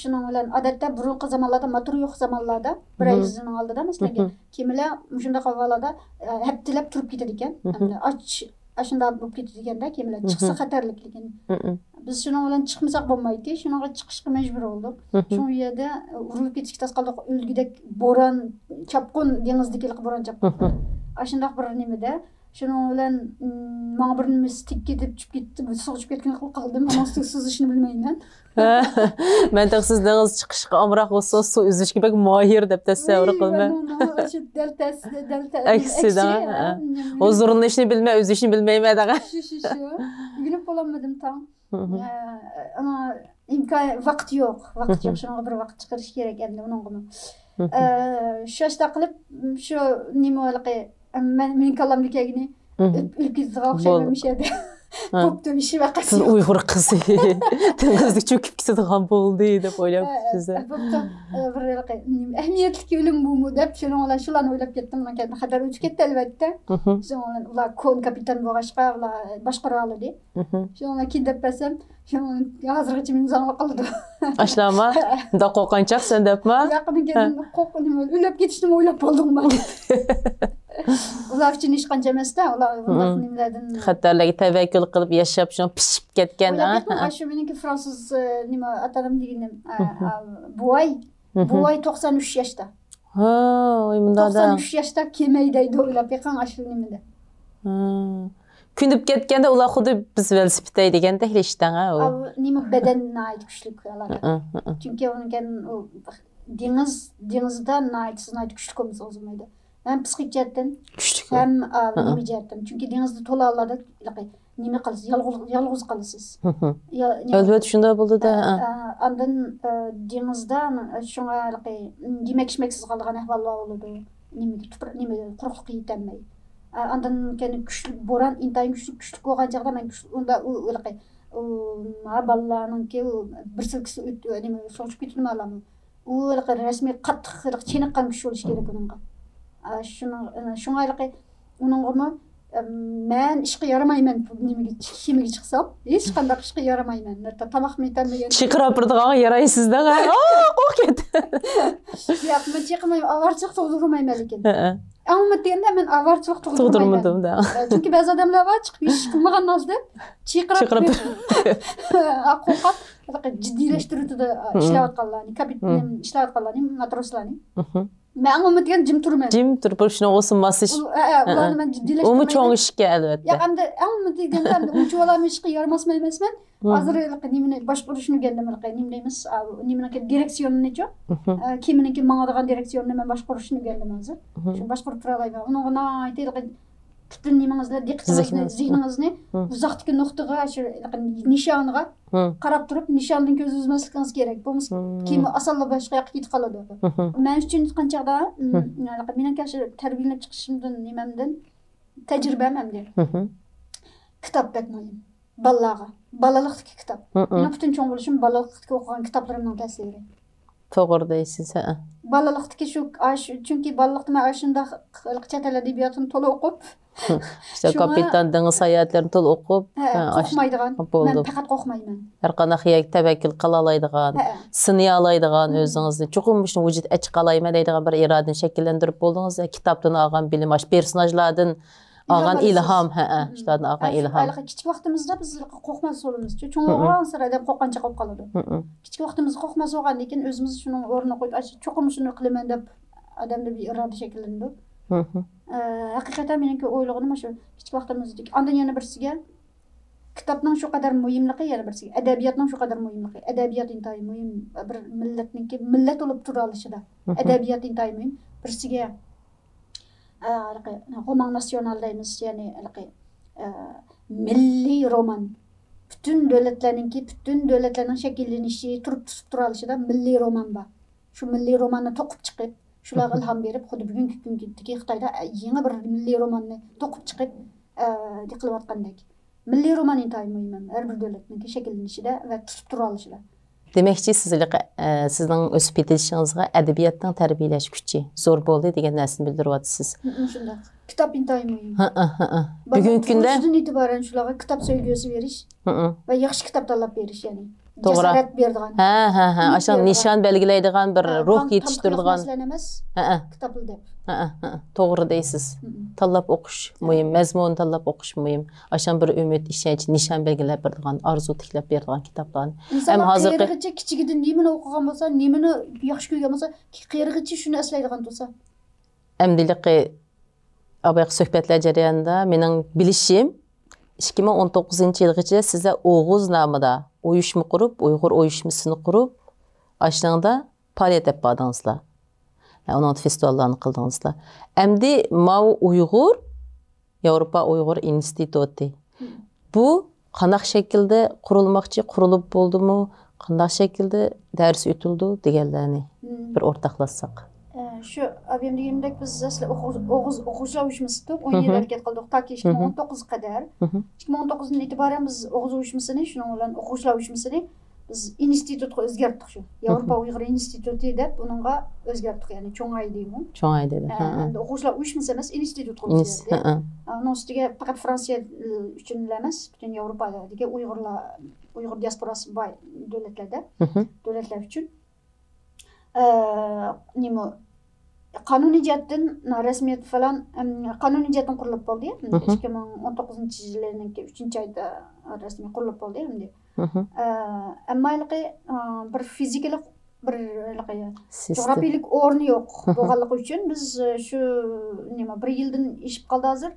Shuning bilan odatda burungi zamonlarda motor yo'q zamonlarda bir ayizning oldida masalan kemalar shunday havolarda haftalab turib ketadi ekan. Shunday bo'lib ketadi ekanda kemalar chiqsa xatarlik lekin biz shuning bilan chiqmasak bo'lmaydi. Shunga chiqishga majbur bo'ldik. Shu yerda urilib ketishga tas qoldik. O'lgidek bo'ron, chapqun dengizdagi bo'ron chapqun. Ashundaq bir nimada shuning bilan menga bir nima tikka deb tushib ketdi, sug'ishib ketgan qildim, ammo suzishni bilmayman. Men siz dengiz chiqishga amroq bo'lsa, suv uzishga bak mohir deb tasavvur qilman. Shu deltas. Aksida. O'zurni ishni bilmay, o'z ishni bilmayman degan. Shu. Yunib bo'lmadim tam. Ama vaqt yo'q. Shunga bir vaqt chiqarish kerak endi uningmi. Shu yoshda qilib shu nimalarga men kallamlikagini ülkizga o'xshaymish edi. Boptu bir şey vakası yok. Uygur kızı. Dengizlik çöküp ketadigan boldu dep oylap size. Boptu bir ehmiyetli ölüm bu mu dep şulan oylap kettim. Men kendi haber ötüp ketdi elbette. Şulan ular kon kapitan boğaşqa ular başqaralı di. Şulan ki dep besem şulan hazırgıcı men zanlı qaldı. Aşlama da qoqançaq sen depma? Yaqını keldim qoqanym ölüp ketişdim oylap boldum ben. Ular için iş qancha emasda, ular bunday nimalardan xatarlarga tavakkul qilib yashab shun pishib ketgan. Shu meniki fransuz nima atalım deganim Buay 93 yaşda. Ha, oymunda da. 93 yaşda kemeydeydi oylap yaqan aşıl nimada. Kündüp ketgende ular xuddi biz velosipedday deganda hilishdan ha o. Nima bedenine ait güçlük alar. Çünkü onun kendi denizden ait güçlük olmaz olmaydı. Hem psikik jihatdan hem nima jihatdan. Çünkü denizde to'la allarda nima qilasiz? Yolg'iz qolasiz. Albatta shunday bo'ldi da. Andan denizdan shunga yemek-içmeksiz qolgan ahvollar bo'ladi. Nima quruqlik yetolmay. Andan kendi güçlük boran intayin güçlük bo'lgan chaqda men unda balalarninki bir silkisi nima so'chib ketdimi alamı. U rasmiy qattiq cheniqqan kuch bo'lish kerak uningga. Şuna uningmi men ishga yaramayman nimaga chiqsam hech qanday ishga yaramayman. Tamoq yetalmagan. Chiqirib turadigan yaraysizdan qo'rq ketdi. Yo'q, men chiqmayman, avarchiq tug'dirmayman lekin. Ammo deganda men avarchiq tug'dirmadim da. Chunki ba'zi odamlar bor chiqib ish qilmagan narsa chiqirib qo'rqib jiddiylashtiruvdi ishlayotganlarni, kapitan ishlayotganlarni, matroslarni. Men umidgan jim turmayman. Jim turib shuni o'sinmasish. Ularni men jiddiylashtirmayman. Umi cho'ng ishga albatta. Ya endi umidganda uncha olam ishga yaramasman emasman. Hozir nimani boshqarishni o'rgandim. Nima deymiz? Nimaniki direksiyonnichi? Kiminiki mangadigan direksiyonni men boshqarishni o'rgandim hozir. Shu boshqarib tura olmayman. Uningga aytaylik butun nimangizni, diqqatingizni, zehningizni uzoqdagi nuqtaga, shu nishonga qarab turib, nishondan ko'z uzmasligingiz kerak. Bo'lmasa keyin osonla boshqa yoqqa ketib qoladi. Men uchun aytgan chaqda, meniki shu tarbiyalanib chiqishimdan, nimamdan tajribam hamda. Kitob bek muhim. Balalarga, balalikdagi kitob. Men butun cho'ng bo'lishim balalikdagi o'qigan kitoblarimning ta'siri. To'g'ri deysiz, ha. Balalikdagi shu chunki balalikda men shunda chet el adabiyotini to'la o'qib İşte kapitan deniz hayatlarını to'la o'qib, qo'rqmaydigan. Men faqat qo'rqmayman. Har qanday tavakkul qila oladigan, sinay oladigan o'zingizni, cho'qim shuni vujud achiq olayman deydigan bir irodani shakllantirib bo'ldingiz. Kitobdan olgan bilim, personajlardan olgan ilhom, shulardan olgan ilhom. Kichik vaqtimizda biz qo'rqmas bo'lamiz. Cho'ng sira deb qo'rqancha qolib qoladi. Kichik vaqtimizda qo'rqmas bo'lgan, lekin o'zimiz shuni o'rniga qo'yib, cho'qim shuni qilaman deb odamda bir iroda shakllandi. Haqiqatan meniki o'ylig'im shu kichik vaqtimizda. Ondan yana birsiga kitobning shu qadar muhimligi, yana birsiga adabiyotning shu qadar muhimligi. Adabiyot intayin muhim bir millatniki, millat bo'lib tura olishida. Adabiyot intayin muhim. Birsiga roman nasional deymiz, ya'ni milliy roman. Bütün davlatlarning shakllanishi, turib tura olishida milliy roman bor. Shu milliy romanni to'qib chiqib shularga ilhom berib, xuddi bugungi kundagi Xitoyda yangi bir milliy romanni to'qib chiqib qilayotgandek. Milliy roman intayin muhim, har bir davlatning shakllanishida va tutib tura olishida. Demakchi, sizning o'sib ketishingizga adabiyotning tarbiyalash kuchi zo'r bo'ldi degan narsani bildiryapsiz. Shunday. Kitob intayin muhim. Bugungi kunda o'zidan e'tiboran shularga kitob sevgisi berish va yaxshi kitob tanlab berish, ya'ni to'g'ri. Jasorat beradigan. Aşağı nişan belgilaydigan bir ruh yetishtiradigan. Kitob deb. To'g'ri deysiz. Tanlab o'qish muhim, mazmun tanlab o'qish muhim. Aşağı bir umid, ishonch, nishon belgilab beradigan, orzu tiklab beradigan kitoblarni. Ham hozirgacha kichigidan nimani o'qigan bo'lsa, nimani yaxshi ko'rgan bo'lsa, qiyirgacha shuni eslaydigan bo'lsa. Amdiliqi abaq suhbatlar jarayonida mening bilishim 2019-yilgacha sizlar Oğuz nomida uyushma qurib, Uyg'ur uyushmasini qurib, ashanda faoliyat olib bordingizlar. Onun festivallarını qildingizlar. Endi Mau Uyg'ur Yevropa Uyg'ur instituti. Bu qanday shaklda qurilmoqchi, qurilib bo'ldimi? Qanday shaklda dars o'tildi deganlarni bir o'rtoqlashsak. Şu abim degendek biz asli o'quvchilar uyushmasida 10 yil harakat qildik toki 2019 qadar. 2019dan e'tiboran biz o'qish uyushmasini, shuning bilan o'quvchilar uyushmasini biz institutga o'zgartdik shu. Yevropa Uyg'ur instituti deb buningga o'zgartdik, ya'ni cho'ng'ay deyman. Cho'ng'ay dedi. Endi o'quvchilar uyushmasi emas, institutga o'zgardi. Uning ustiga faqat Fransiya uchun emas, butun Yevropadagi Uyg'ur diasporasi bor davlatlar uchun nima qonuniy jihatdan rasmiyat falan qonuniy jihatdan qurilib bo'ldi. 2019-yilning 3-oyda rasmiy qurilib bo'ldi endi. Ammo bir fizikalik bir geografik o'rni yo'q bo'lganligi uchun biz shu nima 1 yildan ishib qoldi hozir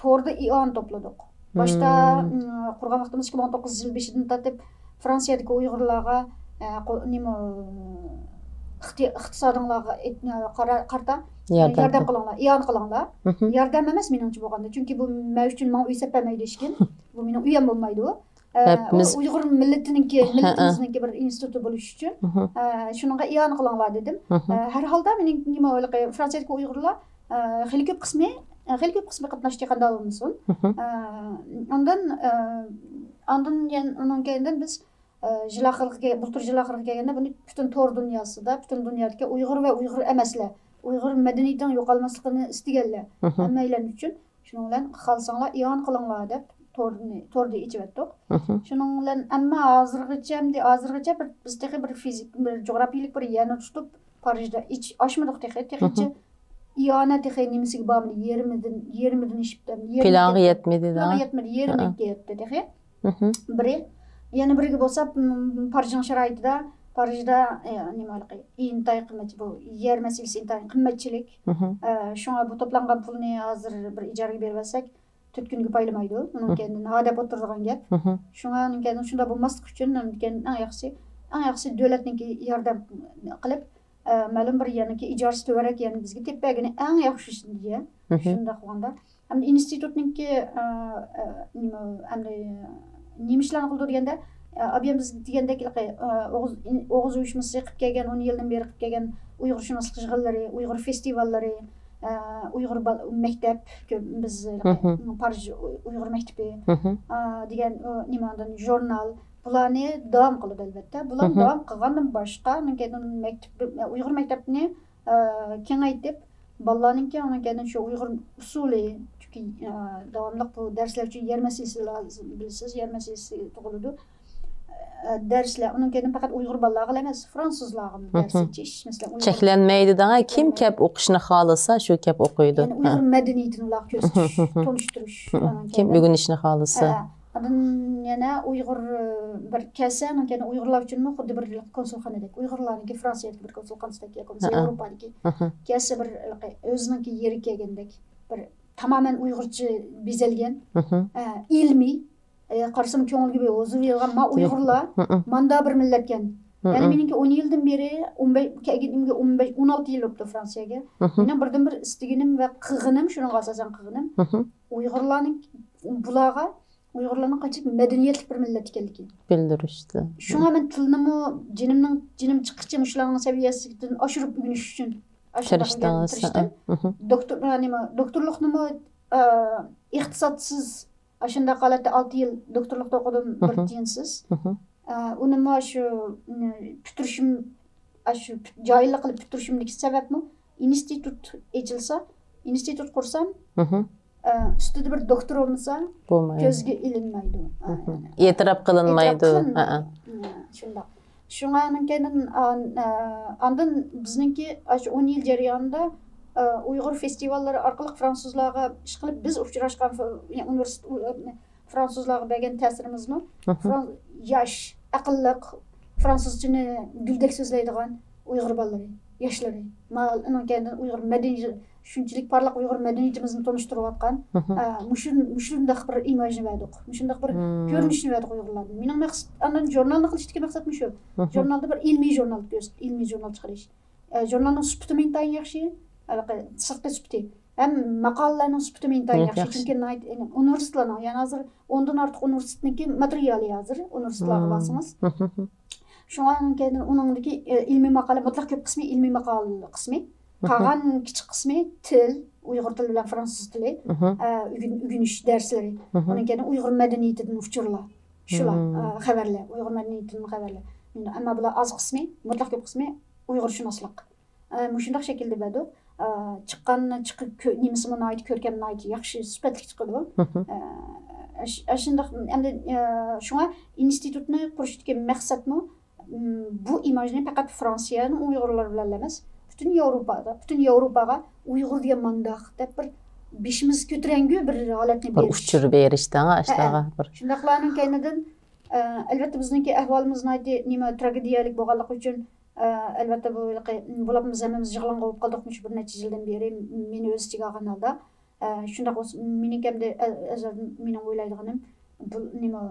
to'rda ion to'pladik. Boshda qurgan vaqtimiz 2019 yil 5-dan tortib Fransiyadagi Uyg'urlarga nima iqtisodinglarga qarta yordam qilinglar, ion qilinglar. Yordam emas meningcha bo'lganda, chunki bu men uchun men uy sepmaydi ishkin. Bu mening uyim bo'lmaydi. Uyg'ur millatimizniki bir instituti bo'lish uchun shunga ion qilinglar dedim. Har holda mening nima Fransiyadagi Uyg'urlar xili ko'p qismi qatnashdi qanday bo'lmasin. Ondan undan keyin biz bultur jiloqilga kelganda buni butun to'r dunyosida, butun dunyodagi Uyg'ur va Uyg'ur emaslar, Uyg'ur madaniyatining yo'qolmasligini istaganlar. Hammalar uchun shuning bilan xalsanglar ion qilinglar deb to'rni ichibdik. Shuning bilan ammo hozirgacha biz bir fizik, bir geografik bir yana tutib Parijda ochmadik texnicha iyona nimasiga bormadi, yerimidan ishibdi. Planga yetmedi da. Yerimga yetdi dexe. Biri yana biriga bo'lsa Parijning sharoitida Parijda nimalar intay qimmat bu yer masalasi intay qimmatchilik. Shunga bu to'plangan pulni hozir bir ijaraga berib olsak 4 kunga paylamaydi. Undan keyin hadab o'tirgan gap. Shunga keyin shunda bo'lmaslik uchun eng yaxshisi davlatniki yordam qilib ma'lum bir yaniki ijozat to'rak yani bizga tepagini eng yaxshisi deya. Shunda qilganda hamda institutniki nima ishlarni qildirganda abiyam biz degandek O'g'iz uyushmasi qilib kelgan 10 yildan beri qilib kelgan Uyg'urshunoslik yig'inlari, Uyg'ur festivallari, Uyg'ur maktab biz Parij Uyg'ur maktabi degan nimadan jurnal bularni davom qiladi albatta. Bular davom qilgandan boshqa Uyg'ur maktabini kengaytirib bolalarniki undan keyin shu Uyg'ur usuli chunki davomli bu darslar uchun yer masalasi lazım bilasiz, yer masalasi tug'iladi. Dersler undan keyin faqat Uyg'ur bolalarga emas, fransuzlarga dars ketish, masalan, cheklanmaydi da kim kep o'qishni xohlasa shu kep o'qiydi. Yani Uyg'ur madaniyatini ko'rsatish, tonishtirish. Kim o'rganishni xohlasa. Yana Uyg'ur bir kelsa, undan keyin Uyg'urlar uchunmi xuddi bir konsulxonadek, Uyg'urlarniki Fransiyadagi bir konsulxonadagi yoki Yevropadagi kelsa bir o'ziniki yeri kelgandek bir tamamen Uyg'urcha bezalgan, ilmiy qarasam ko'ngilga huzur yig'gan ma Uyg'urlar manda bir millatgan. Yani meningki 10 yildan beri 16 yil o'tdi Fransiyaga. Mening birdan bir istiginim va qig'inim, shunga asosan qig'inim Uyg'urlarning bularga Uyg'urlarning qancha madaniyatli bir millat ekanligi bildirishdi. Shunga men tilnimi jinim chiqishi shularning saviyasidan oshirib o'rganish uchun tirishdim. Doktorlikni iqtisodsiz shunda holatda 6 yil doktorlikda o'qidim, bir tiyinsiz. Uni shu bitirishim shu joyli qilib bitirishimdagi sababmi institut ochilsa, institut qursam ustida bir doktor bo'lmasa ko'zga ilinmaydi. E'tirof qilinmaydi. Shunda. Shundan keyin ondan bizningki 10 yil jarayonida Uyg'ur festivallari orqali fransuzlarga ish qilib biz uchrashgan universitet fransuzlarga bergan ta'sirimizni yosh, aqlli, fransuzchani guldek so'zlaydigan Uyg'ur bolalari, yoshlari. Undan keyin Uyg'ur madaniyati shunchalik parlaq Uyg'ur madaniyatimizni tanishtirayotgan shunday bir imajni berdik. Shunday bir ko'rinishni berdik Uyg'urlardan. Mening maqsad andan jurnalni qilishga maqsadim shu. Jurnalda bir ilmiy jurnal chiqarish. Jurnalning sifati mendan yaxshi. Sırtı süpti. Hem maqalalarning sifati mendan yaxshi. Chunki universitetlarning, yani hozir 10dan ortiq universitetniki materiali hozir universitetlarga borsangiz. Shundan keyin uningdagi ilmiy maqola mutlaq ko'p qismi ilmiy maqola qismi. Kalan küçük kısmı til, Uyghur tili bilen Fransız tili, ügünüş dersleri. Onun kendi Uyghur medeniyetinin uçurlar. Şular, haberler, Uyghur medeniyetinin haberler. Ama bular az kısmı, mutlak köp kısmı Uyghur şunaslık. Muşundaq şekilde bedu. Çıqqanını çıqıb nemisimin ait, körkəmin ait, yaxşı, süpətlik çıxıdı bu. Aşındaq, şuna institutunu quruşdaki məqsədmi bu imajını faqat Fransiyanın Uyğurlar bilan emas, bütün Avropaga Uyğur degan mandaq deb bir beshimiz ko'tarangü bir holatni berish. Uçur berishdan ashtaga bir. Shundaqlarning kaynidan albatta bizniki ahvolimizni aytdi, nima tragediyalik bo'lganligi uchun albatta bularimiz hammamiz yig'lon bo'lib qoldik bir necha yildan beri meni o'z ichiga olgan holda. Shundaq mening hamda mening o'ylaydiganim bu nima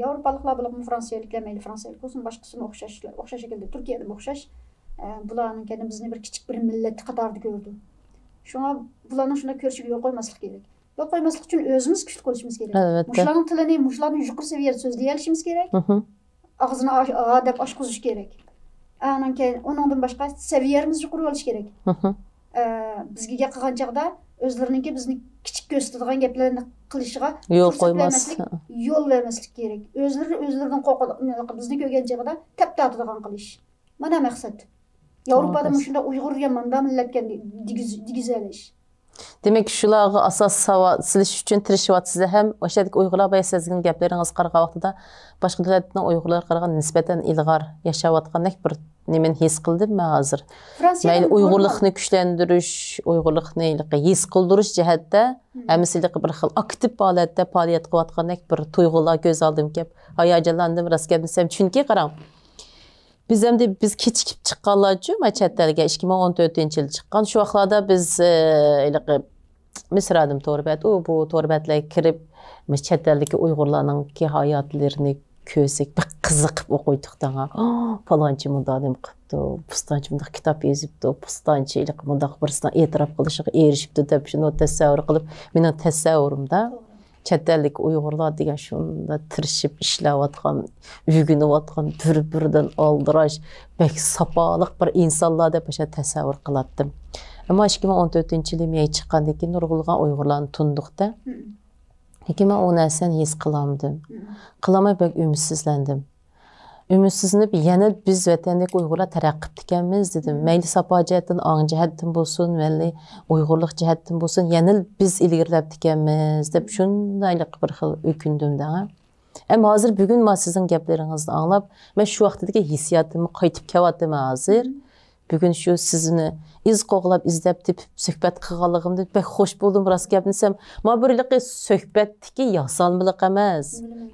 Yevropaliklar bo'lib Fransiyaliklar mayli Fransiyalik bo'lsin, boshqasini o'xshash ekan, Turkiyada o'xshash. Bularning kendi bizni bir kichik bir millat qatorida ko'rdi. Shunga bularning shunda ko'rishiga yo'l qo'ymaslik kerak. Yo'l qo'ymaslik uchun o'zimiz kuchli bo'lishimiz kerak. Mushlarning tilini, mushlarning yuqori saviyada so'zlay olishimiz kerak. Og'zini deb ochqizish kerak. Anan keyin uningdan boshqa saviyamiz yuqori bo'lishi kerak. Bizga qilgan chaqda o'zlariniki bizni kichik ko'rsatadigan gaplarni qilishiga yo'l qo'ymaslik, yo'l bermaslik kerak. O'zlaridan qo'rqib bizni ko'rgan chaqda tap tortadigan qilish. Mana maqsad. Yevropada shunda Uyg'ur degan manda millatga digizalish. Demek shularga asos savat silish uchun tirishyapsiz ham o'shadagi Uyg'urlar bay sizning gaplaringiz qaragan vaqtida boshqa davlatning Uyg'urlar qaragan nisbatan ilg'or yashayotgandek bir nimani his qildim men hozir. Mayli Uyg'urlikni kuchlantirish, Uyg'urlikni his qildirish jihatda hamisilik bir xil aktiv holatda faoliyat qilayotgandek bir tuyg'ular ko'z oldim kelib hayajonlandim rost gap desam, chunki qarang biz kechikib chiqqanlarchu chet elga 2014-yil chiqqan. Shu vaqtlarda biz misradim torbat, bu torbatlarga kirib chet eldagi Uyg'urlarning hayotlarini ko'rsak bir qiziqib o'qiydik danga. Falonchi mundaqim qilibdi, pustonchi mundaq kitob yozibdi, pustonchilik mundaq birisidan e'tirof qilishiga erishibdi deb shuni tasavvur qilib, mening tasavvurimda chet ellik Uyg'urlar degan shunda tirishib ishlayotgan, uyg'onayotgan, bir-biridan oldirash, bek sopoliq bir insonlar deb o'sha tasavvur qilatdim. Ammo 2014-yili men chiqqandan keyin nurg'ulg'an Uyg'urlarni tundiqda. Lekin men u narsani his qilamadim. Qilamay bek ümidsizlandim. Ümitsizlanib, yana biz vatandagi Uyg'urlar taraqqib ekanmiz dedim. Mayli sapa jihatdan, ong jihatdan bo'lsin, mayli Uyg'urlik jihatdan bo'lsin, yana biz ilgirlab ekanmiz deb shundaylik bir xil o'kindim-da. Ammo hozir bugun men sizning gaplaringizni anglab, men shu vaqtdagi hissiyotimni qaytib kelyapman hozir. Bugun shu sizni iz qo'g'lab izlab tepib suhbat qilganligimdan bek xush bo'ldim, rost gap desam. Men birlik suhbatdagi yasalmiliq emas,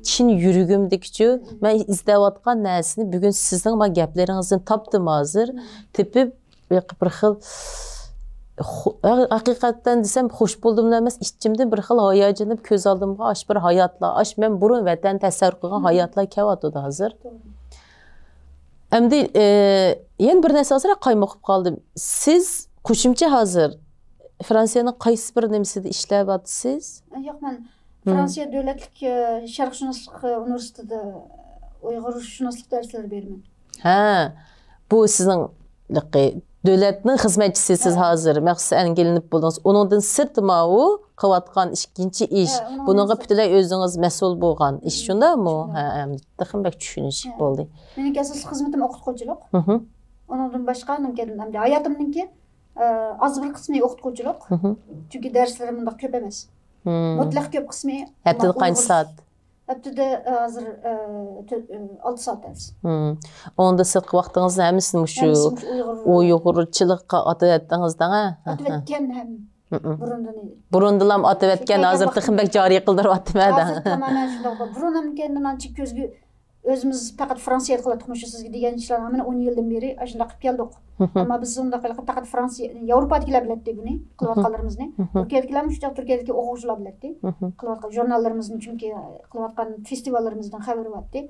chin yuragimdagichu men izlayotgan narsani bugun sizning men gaplaringizdan topdim hozir, tepib bir xil haqiqatan desam xush bo'ldim emas, ichimdan bir xil hayajonlanib ko'z oldimga ash bir hayotlar, ash men burun vatan tasavvur qilgan hayotlar kelyapti hozir. Endi yana bir narsa hozir qaymoqib qoldim. Siz qo'shimcha hozir Fransiyaning qaysi bir nimasida ishlayapsiz? Yo'q, men Fransiya davlatlik sharqshunoslik universitetida Uyg'urshunoslik darslari beraman. Ha, bu sizning davlatning xizmatchisiz hozir. Maqsad angelinib bo'ldingiz. Uningdan sirt u qilayotgan ikkinchi ish. Buningga butunlay o'zingiz mas'ul bo'lgan ish, shundami? Ha, taxminbak tushunish bo'ldi. Mening asosiy xizmatim o'qituvchilik. Uningdan boshqa hamda hayotimningki az bir qismi o'qituvchilik. Chunki darslarim bunday ko'p emas. Mutlaq ko'p qismi haftada qancha soat? Haftada hozir 6 soat ders. Onda sirq vaqtingizni hammasini shu Uyg'urchilikqa atayotdingizda, ha? Atayotgan ham. Burundilam atayotgan hozir taxminbak joriy qildiryapti-da. Hozir tamamen shunday. Burunam kendim ancha ko'zga o'zimiz faqat Fransiya qilyapmiz sizga degan ishlarni mana 10 yildan beri shunday qilib keldik. Ammo biz unda faqat Fransiya, Yevropadagilar biladi buni, qilayotganlarimizni. Turkiyadagilar shunday Turkiyadagi o'quvchilar biladi. Qilayotgan jurnallarimizni, chunki qilayotgan festivallarimizdan xabar oladi.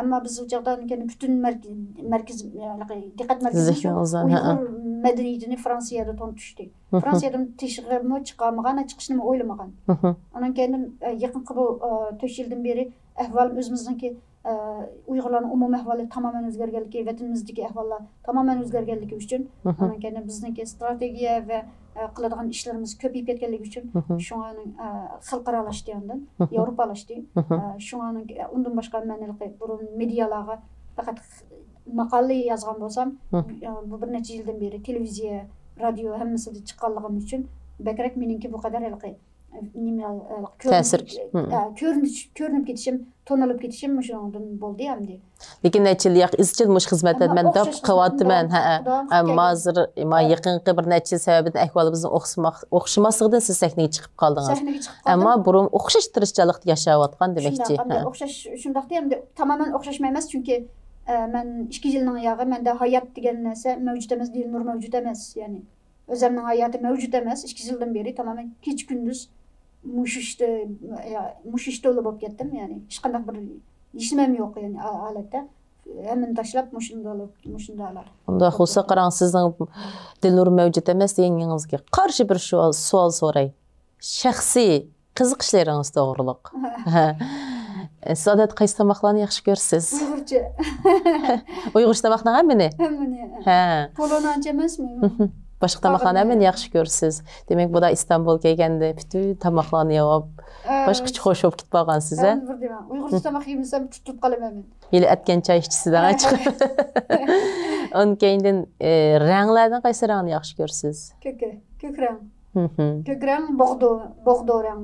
Ammo biz u yerdan keyin butun markaz diqqat markazini madaniyatini Fransiyada tanitishdi. Fransiyadan tashqariga chiqamagan, chiqishni o'ylamagan. Ondan keyin yaqin bu 4 yildan beri ahvolim o'zimizniki Uyg'urlarning umumiy ahvoli tamoman o'zgarganligi, vatanimizdagi ahvollar tamoman o'zgarganligi uchun, anan keyin bizniki strategiya va qiladigan ishlarimiz ko'payib ketganligi uchun, shunganing xalqaralashgandan, Yevropalashdi. Shunganing undan boshqa ma'nili burun medialarga faqat maqola yozgan bo'lsam, bu bir necha yildan beri televiziya, radio hammasida chiqqanligim uchun bakrak meningki bu qadar ta'sir ko'rinib ketishim, tonalib ketishim shundan bo'ldi hamdi. Lekin necha yil izchil mush xizmatlar men deb qilyapman. Hozir yaqinqi bir necha sababdan ahvolimizni o'xshamasligidan siz sahnaga chiqib qoldingiz. Ammo burun o'xshash tirishchilikda yashayotgan demakchi. O'xshash shundaqda hamda tamoman o'xshashmaymiz chunki men 2 yilning oyog'i menda hayot degan narsa mavjud emas, nur mavjud emas, ya'ni o'zimning hayotim mavjud emas. 2 yildan beri tamoman kech kunduz mushishda bo'lib ketdim, ya'ni hech qanday bir ishim yo'q, ya'ni holatda hammani tashlab mushundalar. Unda xusa qarang, sizning Dilnur mavjud emas deganingizga qarshi bir savol so'ray. Shaxsiy qiziqishlaringiz to'g'riliq. Siz odat qaysi tomoqlarni yaxshi ko'rasiz? Uyg'urcha. Uyg'urcha tomoqlarni hammani? Hammani. Poloncha emasmi? Boshqa tomoqlarni hammani yaxshi ko'rasiz. Demak, bu da İstanbul kelganda bütün tomoqlarni yeb, boshqacha xo'sh bo'lib ketib qolgansiz, ha? Uyg'urcha tomoq yemsam tutib qolaman. Yili atgan choy ichisidan chiqib. Ondan keyin ranglardan qaysi rangni yaxshi ko'rasiz? Ko'k rang. Ko'k rang, bog'do rang,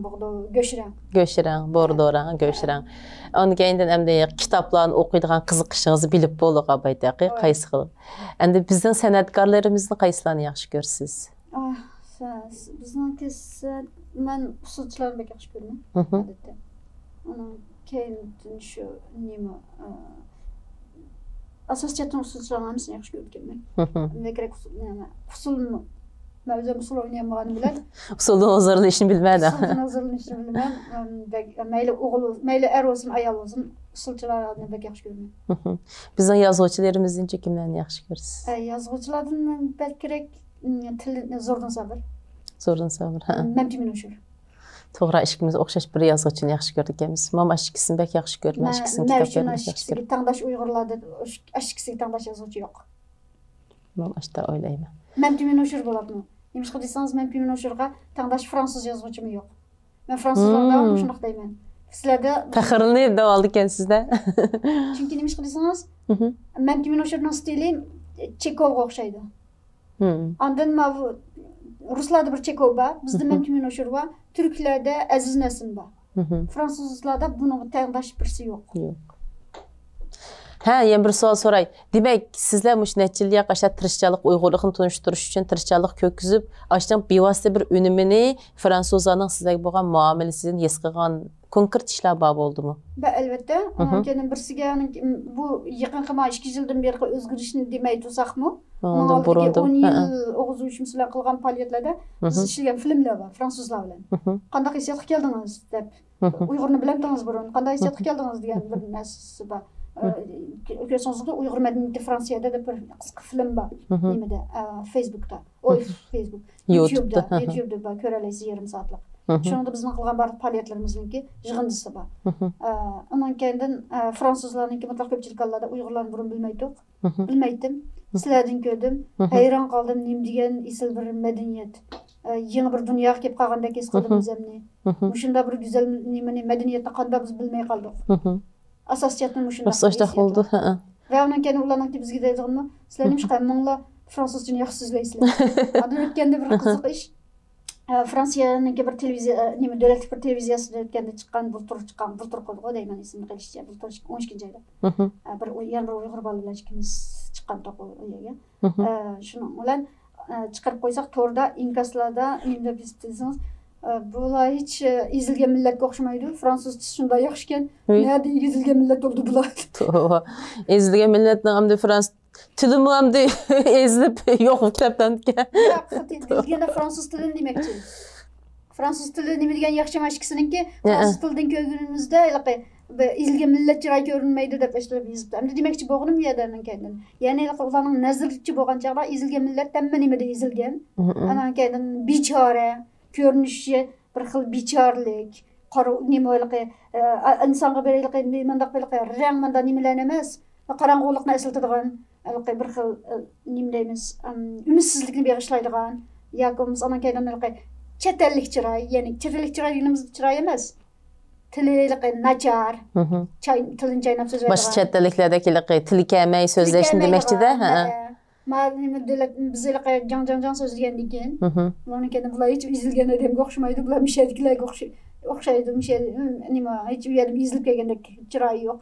go'sh rang. Go'sh rang, bordo rang, go'sh rang. Ondan keyin endi kitoblarni o'qiydigan qiziqishingizni bilib bo'ldik abaytaqi, qaysi xil. Endi bizning san'atkorlarimizni qaysilarni yaxshi ko'rasiz? Bizningki men usulchilarni bek yaxshi ko'raman. Odatda. Undan keyin shu nima asosiyatdan usulchilarni hammasini yaxshi ko'raman. Kerak usulni Mevzum usul oynayamağını bilen. Usuldan hazırlayışını bilmeden. Usuldan hazırlayışını bilmem. Meyli er olsun, ayal olsun. Usulçular adına pek yaxşı görmem. Bizden yazgıçılarımızın kimlerini yaxşı görürsünüz? Yazgıçılardan belki Zordan Sabır. Zordan Sabır. Memtimin Oşur. To'g'ri, ishimiz o'xshash bir yozuvchini yaxshi ko'rganmiz. Mom ashkisini bek yaxshi ko'rman, ashkisini kitoblarni yaxshi ko'raman. Tangdash Uyg'urlarda ashkisiga tangdash yozuvchi yo'q. Mom ashta o'ylayman. Memtimin Oşur bo'ladimi? Nima qilsangiz Memtimin Oşurga tangdash fransuz yozuvchimi yo'q. Men fransuzlardan shunday deyman. Sizlarda faxrlanib deb oldi ekansizda. Chunki nima qilsangiz Memtimin Oşurning stili Chekovga o'xshaydi. Ondan Ruslarda bir Chekov bor, bizda Memtimin Oşur bor, Türklarda Aziz Nesin bor. Fransuzlarda buning tangdash birisi yo'q. Ha, yana bir savol so'ray. Demak, sizlar mush necha yil yaqasha tirishchilik Uyg'urlikni tunishtirish uchun tirishchilik ko'kizib, ashdan bevosita bir unumini fransuzlarning sizlarga bo'lgan muomalasidan his qilgan konkret ishlar bor bo'ldimi? Albatta. Keyin birsiga bu yaqinqi 2 yildan beri o'zgarishni demay tursaqmi? Ondan burun 10 yil o'g'iz uchimizlar qilgan faoliyatlarda biz ishlagan filmlar bor, fransuzlar bilan. Qanday hissiyatga keldingiz deb. Uyg'urni bilardingiz burun, qanday hissiyatga keldingiz degan bir narsasi bor. Görüyorsunuzda Uygur Medeniyeti Fransiyada da bir qisqa film bor. Nimada? Facebook'ta. Facebook. YouTube'da bor. Ko'ralaysiz yarım saatlik. Shunda bizning qilgan bar faoliyatlarimizningki yig'indisi bor. Undan keyin fransuzlarningki mutlaq ko'pchilik hollarda Uyg'urlarni burun bilmaydim. Sizlardan ko'rdim. Hayron qoldim, nima degan esil bir madaniyat. Yangi bir dunyoga kelib qolgandek his qildim o'zimni. Shunda bir go'zal nimani madaniyatni qanday biz bilmay qoldik. Asosiyatni mushunda. Asosiyat bo'ldi. Va undan keyin ularning bizga deydiganmi, sizlar nima qilmanglar, fransuzchani yaxshi so'zlaysizlar. Hozir o'tganda bir qiziq ish. Fransiyaningki bir televiziya, nima davlat bir televiziyasida o'tganda chiqqan bultur qo'ydi deyman, esimni qilishcha, bultur 12-oyda. Bir yana bir Uyg'ur bolalar ikimiz chiqqan to'q uyaga. Shuni bilan chiqarib qo'ysak, to'rda inkaslarda nima deb desangiz, bular hech ezilgan millatga o'xshamaydi. Fransuzcha shunday yaxshi ekan. Nada ezilgan millat bo'ldi bular. Ezilgan millatning hamda fransuz tilimi hamda ezilib yo'q kitobdan ekan. Ezilganda fransuz tilini demakchi. Fransuz tili nima degan yaxshi mashqisiniki, fransuz tilidan ko'rganimizda ezilgan millat chiroy ko'rinmaydi deb eshitilib yozibdi. Hamda demakchi bo'g'nim bu yerdan keyin. Ya'ni ularning nazarichi bo'lgan chog'da ezilgan millat hamma nimada ezilgan. Ana keyin bechora ko'rinishi bir xil bechorlik, nima o'yliqi insonga berayliqi mandaq berliqi rang manda nimalarni emas qorong'ulikni eslatadigan bir xil nima deymiz umidsizlikni bag'ishlaydigan yoki bo'lmasa anan keyin chet ellik chiroy ya'ni chet ellik chiroy deganimiz chiroy emas tiliqi nachar tilini chaynab so'zlaydigan boshqa chet elliklardagi tili kelmay so'zlashni demakchida bizlarga jang so'zlagandan keyin ularning keyin bular hech ezilgan odamga o'xshamaydi bular mishadikilarga o'xshaydi nima hech u yerda ezilib kelgandek chiroyi yo'q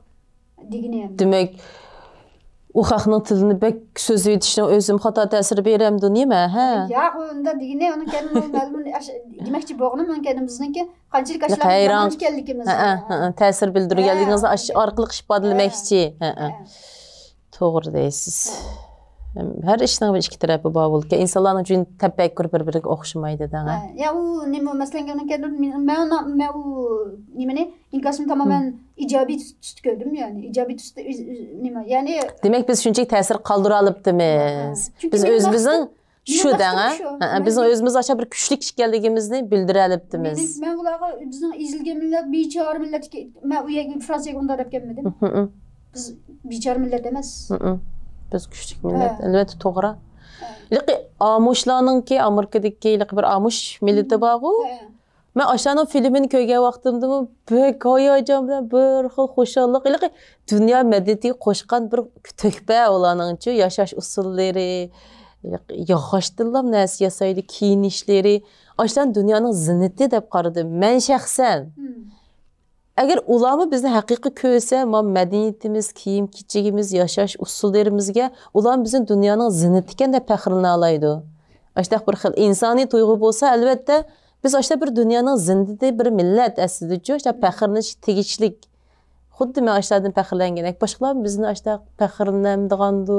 degani ham demak u xalqning tilini bek so'zlab yetishni o'zim xato ta'sir beramdi nima ha yo'q unda degani uni keyin demoqchi bo'lganim keyin bizniki qanchalik ashlar ekanligimiz ta'sir bildirganligingizni orqali ifodalamoqchi to'g'ri deysiz her ishning bir ikki tarafi bor bo'ldi insonlarning uchun tafakkur bir-biriga o'xshamaydi da ya u nima masalan men u nimani inkosni tamoman ijobiy tusda ko'rdim yani ijobiy tusda nima ya'ni demak biz shunchalik ta'sir qoldira olibdimiz biz o'zimizning shu danga bizning o'zimiz aşağı bir kuchli ekanligimizni bildira olibdimiz men ularga bizning ezilgan millat bechora millat men u yerga Fransiyaga unda deb kelmadim biz bechora millat emas biz küçük millet elbette to'g'ri lekin amushlarninki Amerikadagi bir amush millati bor-ku men o'shaning filmini ko'rgan vaqtimda bek hayajon bilan bir xil xushallik lekin dunyo madaniyatiga qo'shgan bir to'kpa ularningchi yashash usullari yog'ochdan narsa yasaydi kiyinishlari o'shan dunyoning zinnati deb qaradim men shaxsan agar ularni bizni haqiqiy ko'rsa madaniyatimiz kiyim kechigimiz yashash usullarimizga ular bizning dunyoning zinnati ekan deb faxrlana oladi ashta bir xil insoniy tuyg'u bo'lsa albatta biz ashta bir dunyoning zinnati bir millat aslida ashta faxrlanish tegishlik xuddi men ashtadan faxrlangandek boshqalar bizni ashta faxrlanadigandu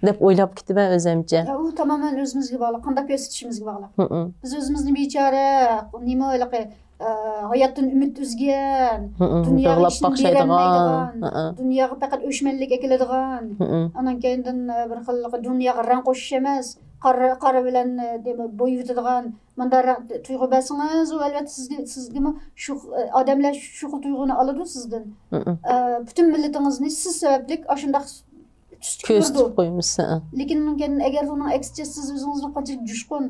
deb o'ylab ketaman o'zimcha u tamoman o'zimizga bog'liq qanday ko'rsatishimizga bog'liq biz o'zimizni bechora nima o'yliqi hayotdan umid uzgan dunyoga ishni berolmaydigan dunyoga faqat o'shmanlik keladigan anan keyindan bir xil dunyoga rang qo'shish emas qora bilan bo'y yutadigan manda tuyg'u bersangiz u albatta sizga shu odamlar shu tuyg'uni oladi sizdan butun millatingizni siz sababli shundoq ko'z tutib qo'ymisiz lekin agar uning aksicha siz o'zingizni qanchalik jushqun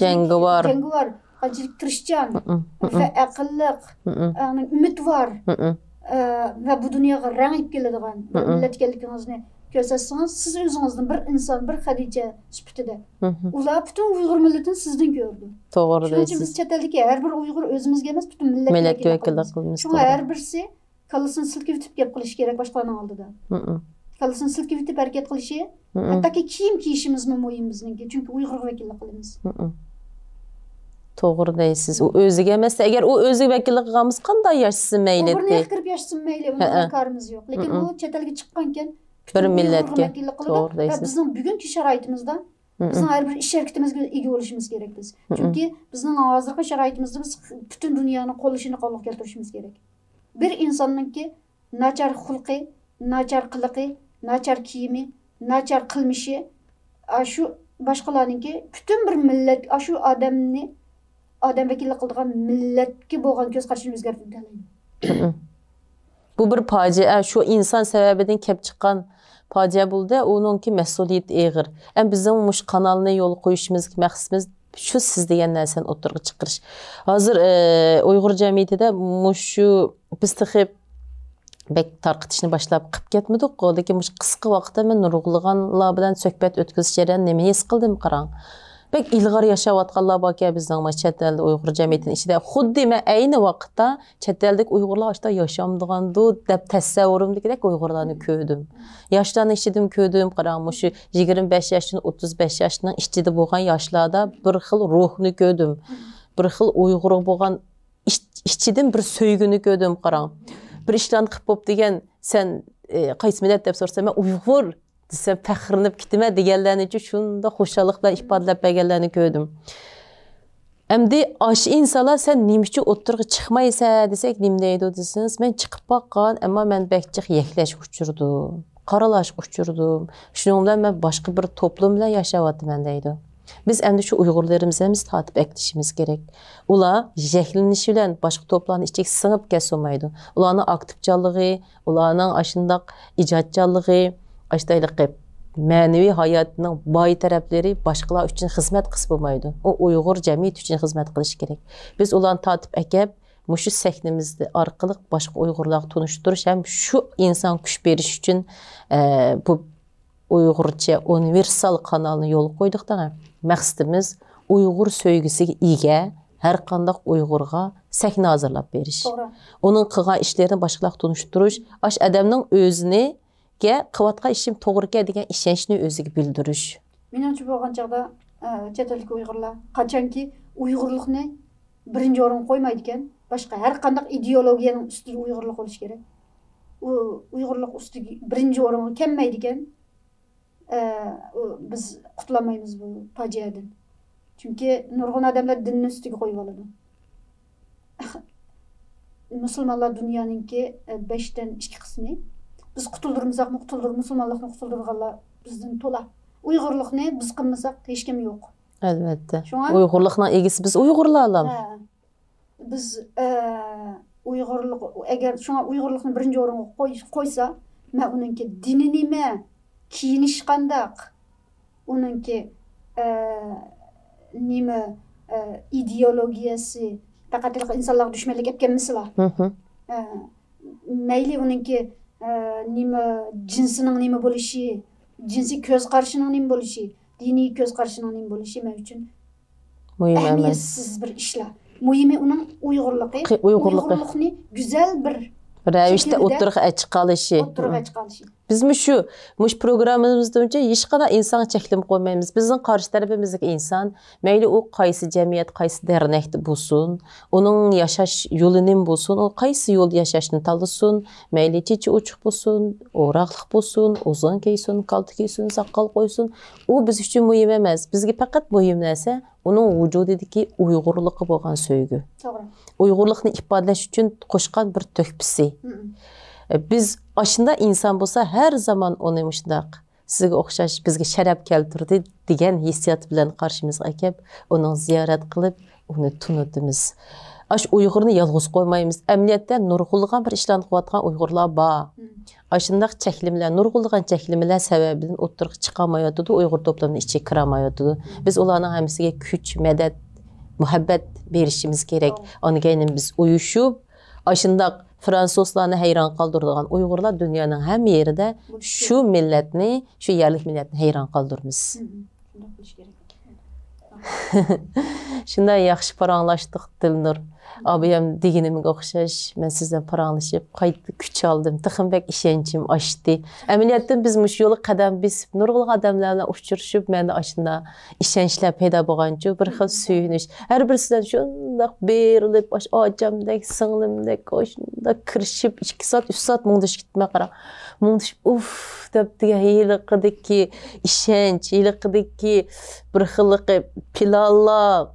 jangovar qanchalik tirishchan va aqlliq umidvor va bu dunyoga rang ib keladigan millat ekanligingizni ko'rsatsangiz siz o'zingizni bir inson bir Xadicha sifatida ular butun Uyg'ur millatini sizdan ko'rdi to'g'ri deysiz biz chet eldagi har bir Uyg'ur o'zimizga emas butun millatga vakillik qilamiz shunga har birisi kallasini silkib yutib gap qilish kerak boshqalarning oldida kallasini silkib yutib harakat qilishi hattoki kiyim kiyishimizni muhim bizniki chunki Uyg'urga vakillik qilamiz to'g'ri deysiz u o'ziga emas agar u o'ziga vakillik qilganmiz qanday yashasin mayli bir kirib yashasin mayli unga korimiz yo'q lekin u chet elga chiqqankan bir millatga to'g'ri deysiz bizning bugungi sharoitimizda bizning har bir ish harakatimizga ega bo'lishimiz kerak biz chunki bizning hozirgi sharoitimizda biz butun dunyoni qo'llashini qo'lga keltirishimiz kerak bir insonningki nachar xulqi nachar qiliqi nachar kiyimi nachar qilmishi shu boshqalarningki butun bir millat shu odamni odam vakillik qiladigan millatga bo'lgan ko'z qarashini o'zgartirib oladi bu bir fojia shu inson sababidan kelib chiqqan fojia bo'ldi uningki mas'uliyati og'ir bizning mush kanalni yo'l qo'yishimiz maqsadimiz shu siz degan narsani o'tirg'i chiqarish hozir Uyg'ur jamiyatida shu biz tixib bek tarqitishni boshlab qilib ketmadik lekin mush qisqa vaqtda men nurg'ulg'anlar bilan suhbat o'tkazish jarayonida nima his qildim qarang bek ilg'or yashayotganlar borki bizning chet elda Uyg'ur jamiyatining ichida xuddi men ayni vaqtda chet eldagi Uyg'urlar ashta yashamdigandu deb tasavvurimdagidek Uyg'urlarni ko'rdim yoshlarni ichidan ko'rdim qarang shu 25 yoshdan 35 yoshning ichida bo'lgan yoshlarda bir xil ruhni ko'rdim bir xil Uyg'ur bo'lgan ichidan bir so'ygini ko'rdim qarang bir ishlarni qilib bo'p degan sen qaysi millat deb so'rasam men Uyg'ur desem faxrlanib ketaman deganlarni uchun shunda xushallik bilan ifodalab berganlarni ko'rdim endi osh insonlar sen nima uchun o'tirg'i chiqmaysan desak nima deydi desangiz men chiqib boqqan ammo men bakchiq yaklash uchirdim qaralash uchirdim shuning bilan men boshqa bir to'plum bilan yashayapman deydi Biz endi şu Uyg'urlarımızı tatip eklişimiz gerek. Ular jehlinişi bilen başka toplarını içecek sınıp kesilmeydi. Ularının aktifçalığı, ularının aşındaq icatçalığı, aştaylıqı manevi hayatının bay tarafları başkalar için hizmet kısmıydı. O Uyghur cemiyet için hizmet kılış gerek. Biz ularını tatip ekip, muşu səhnimizdə arqılıq başqa Uyğurlarla tanışdırış, hem şu insan kuş beriş üçün bu Uyğurca universal kanalını yol qoyduqdan məqsədimiz Uyğur söygüsü ega hər qandaq Uyğurğa səhnə hazırlab beriş. Onun qılğan işlərini başqalarla tanışdırış, aş adamның özünü qıvatqa işim toğrıqa degan işençni özüge bildiriş. Menimçe bolgan çağda chet ellik Uyg'urlar qachonki Uyg'urlikni birinchi o'rin qo'ymaydi ekan, boshqa har qanday ideologiyaning ustida Uyg'urlik bo'lish kerak. U Uyg'urlik ustiga birinchi o'ringa kelmaydi ekan, biz qutlamaymiz bu fojiadan. Chunki nurg'un odamlar dinni ustiga qo'yib oladi. Musulmonlar dunyoninki 5dan 2 qismi. Biz qutuldurmasaqmi, musulmonlikni qutuldurganlar bizdan to'la. Uyg'urlikni biz qilmasak hech kim yo'q. Albatta. Uyg'urlikning egisi biz Uyg'urlarlar. Biz Uyg'urlik agar shunga Uyg'urlikni birinchi o'ringa qo'ysa, men uningki dini nima, kiyinish qandaq, uningki nima ideologiyasi, faqat insonlar dushmanlik olib kelmaslar. Mayli uningki nima jinsining nima bo'lishi, jinsiy ko'z qarashining nima bo'lishi, diniy ko'z qarashining nima bo'lishi men uchun muhim emas. Bir ishlar. Muhimi uning Uyg'urlikni güzel bir ravishda o'tirg'a chiqalishi. Bizmi shu programmamizda uncha hech qanday inson cheklim qo'ymaymiz. Bizning qarshi tarafimizdagi inson, mayli u qaysi jamiyat, qaysi dernekda bo'lsin, uning yashash yo'li nim bo'lsin, u qaysi yo'l yashashni tanlasin, mayli chechi ochiq bo'lsin, o'roqliq bo'lsin, uzun kiysin, qalti kiysin, soqol qo'ysin, u biz uchun muhim emas. Bizga faqat muhim narsa uning vujudidagi Uyg'urligi bo'lgan sevgi. To'g'ri. Uyg'urlikni ifodalash uchun qo'shgan bir to'kpisi. Biz aşında insan bo'lsa her zaman onu muşdaq sizga o'xshash bizga sharaf keltirdi degan hissiyat bilan qarshimizga kelib, uni ziyorat qilib, uni tunutimiz. Aş Uyg'urni yolg'iz qo'ymaymiz. Amaliyotda nurg'ulg'an bir ishlarni qilayotgan Uyg'urlar bor. Aşındaq cheklimlar, nurg'ulg'an cheklimlar sababidan o'tirib chiqamayotdi, Uyg'ur to'plamining ichiga kiramayotdi. Biz ularning hammasiga kuch, madad, muhabbat berishimiz kerak. Ongayn biz uyushib, aşındaq Fransuzlarni hayron qoldirgan Uyg'urlar dunyoning hamma yerida shu millatni, shu yerlik millatni hayron qoldirmiz. Shunday yaxshi paranglashdik Dilnur. Abiyam deganimga o'xshash, men sizdan paranglashib, qayta kuch oldim. Tixinbek ishonchim oshdi. Amaliyotdan biz mush yo'li qadam besib, nurg'ul odamlar bilan uchrashib, menda ashunda ishonchlar paydo bo'lgancha bir xil suyunish. Har birisidan shundoq berilib, ojamdek, singlimdek, shunda kirishib 2 soat, 3 soat mungdish ketmay qara. Mungdish uf deb degan yiliqidagi ishonch, yiliqidagi bir xillik planlar,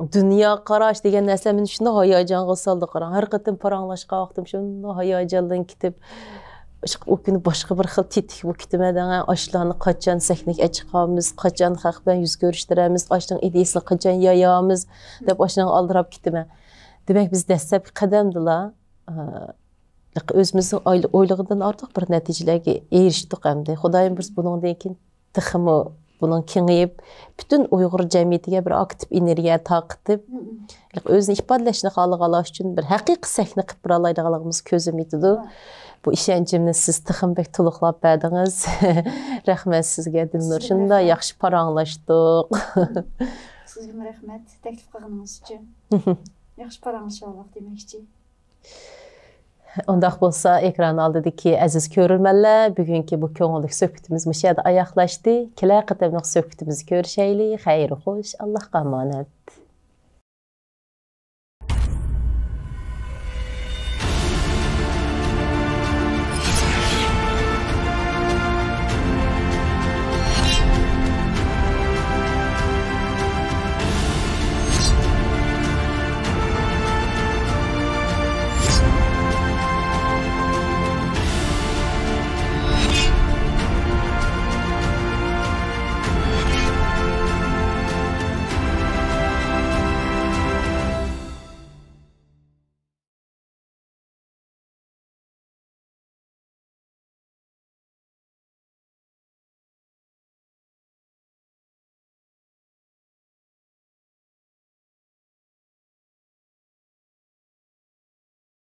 dünya qarash degan narsa meni shunda hayajonga soldi. Qarang, har qatim paranglashgan vaqtim shunda hayajondan ketib, o kuni boshqa bir xil tetik bu kitmadan ashlarni qachon sahnaga chiqamiz, qachon xalq bilan yuz ko'rishtiramiz, ashning ideyasini qachon yayamiz deb ashning oldirab ketdim. Demak biz dastlabki qadamdilar o'zimizning o'ylig'idan ortiq bir natijalarga erishdik hamda. Xudoyim biz buningdan keyin tiximi bunun kengayib, bütün Uyghur cemiyetiga bir aktiv energiya taqitib, o'zini ifodalashni xohlaganlar uchun bir haqiqiy sahna qilib bera oladiganligimiz ko'zim yetdi. Bu ishonchimni siz Tixinbek to'liqlab berdingiz. Rahmat sizga Dilnur. Shunda yaxshi paranglashdik. Sizga rahmat taklif qilganingiz uchun. Yaxshi paranglashdik demoqchi. Ondaq bolsa ekran aldidagi aziz ko'rilmanlar, bugungi bu ko'ngillik suhbatimiz mush yerda oyoqlashdi. Kelar qatimliq suhbatimizni ko'rishaylik. Xayr, xo'sh, Allohga omonat.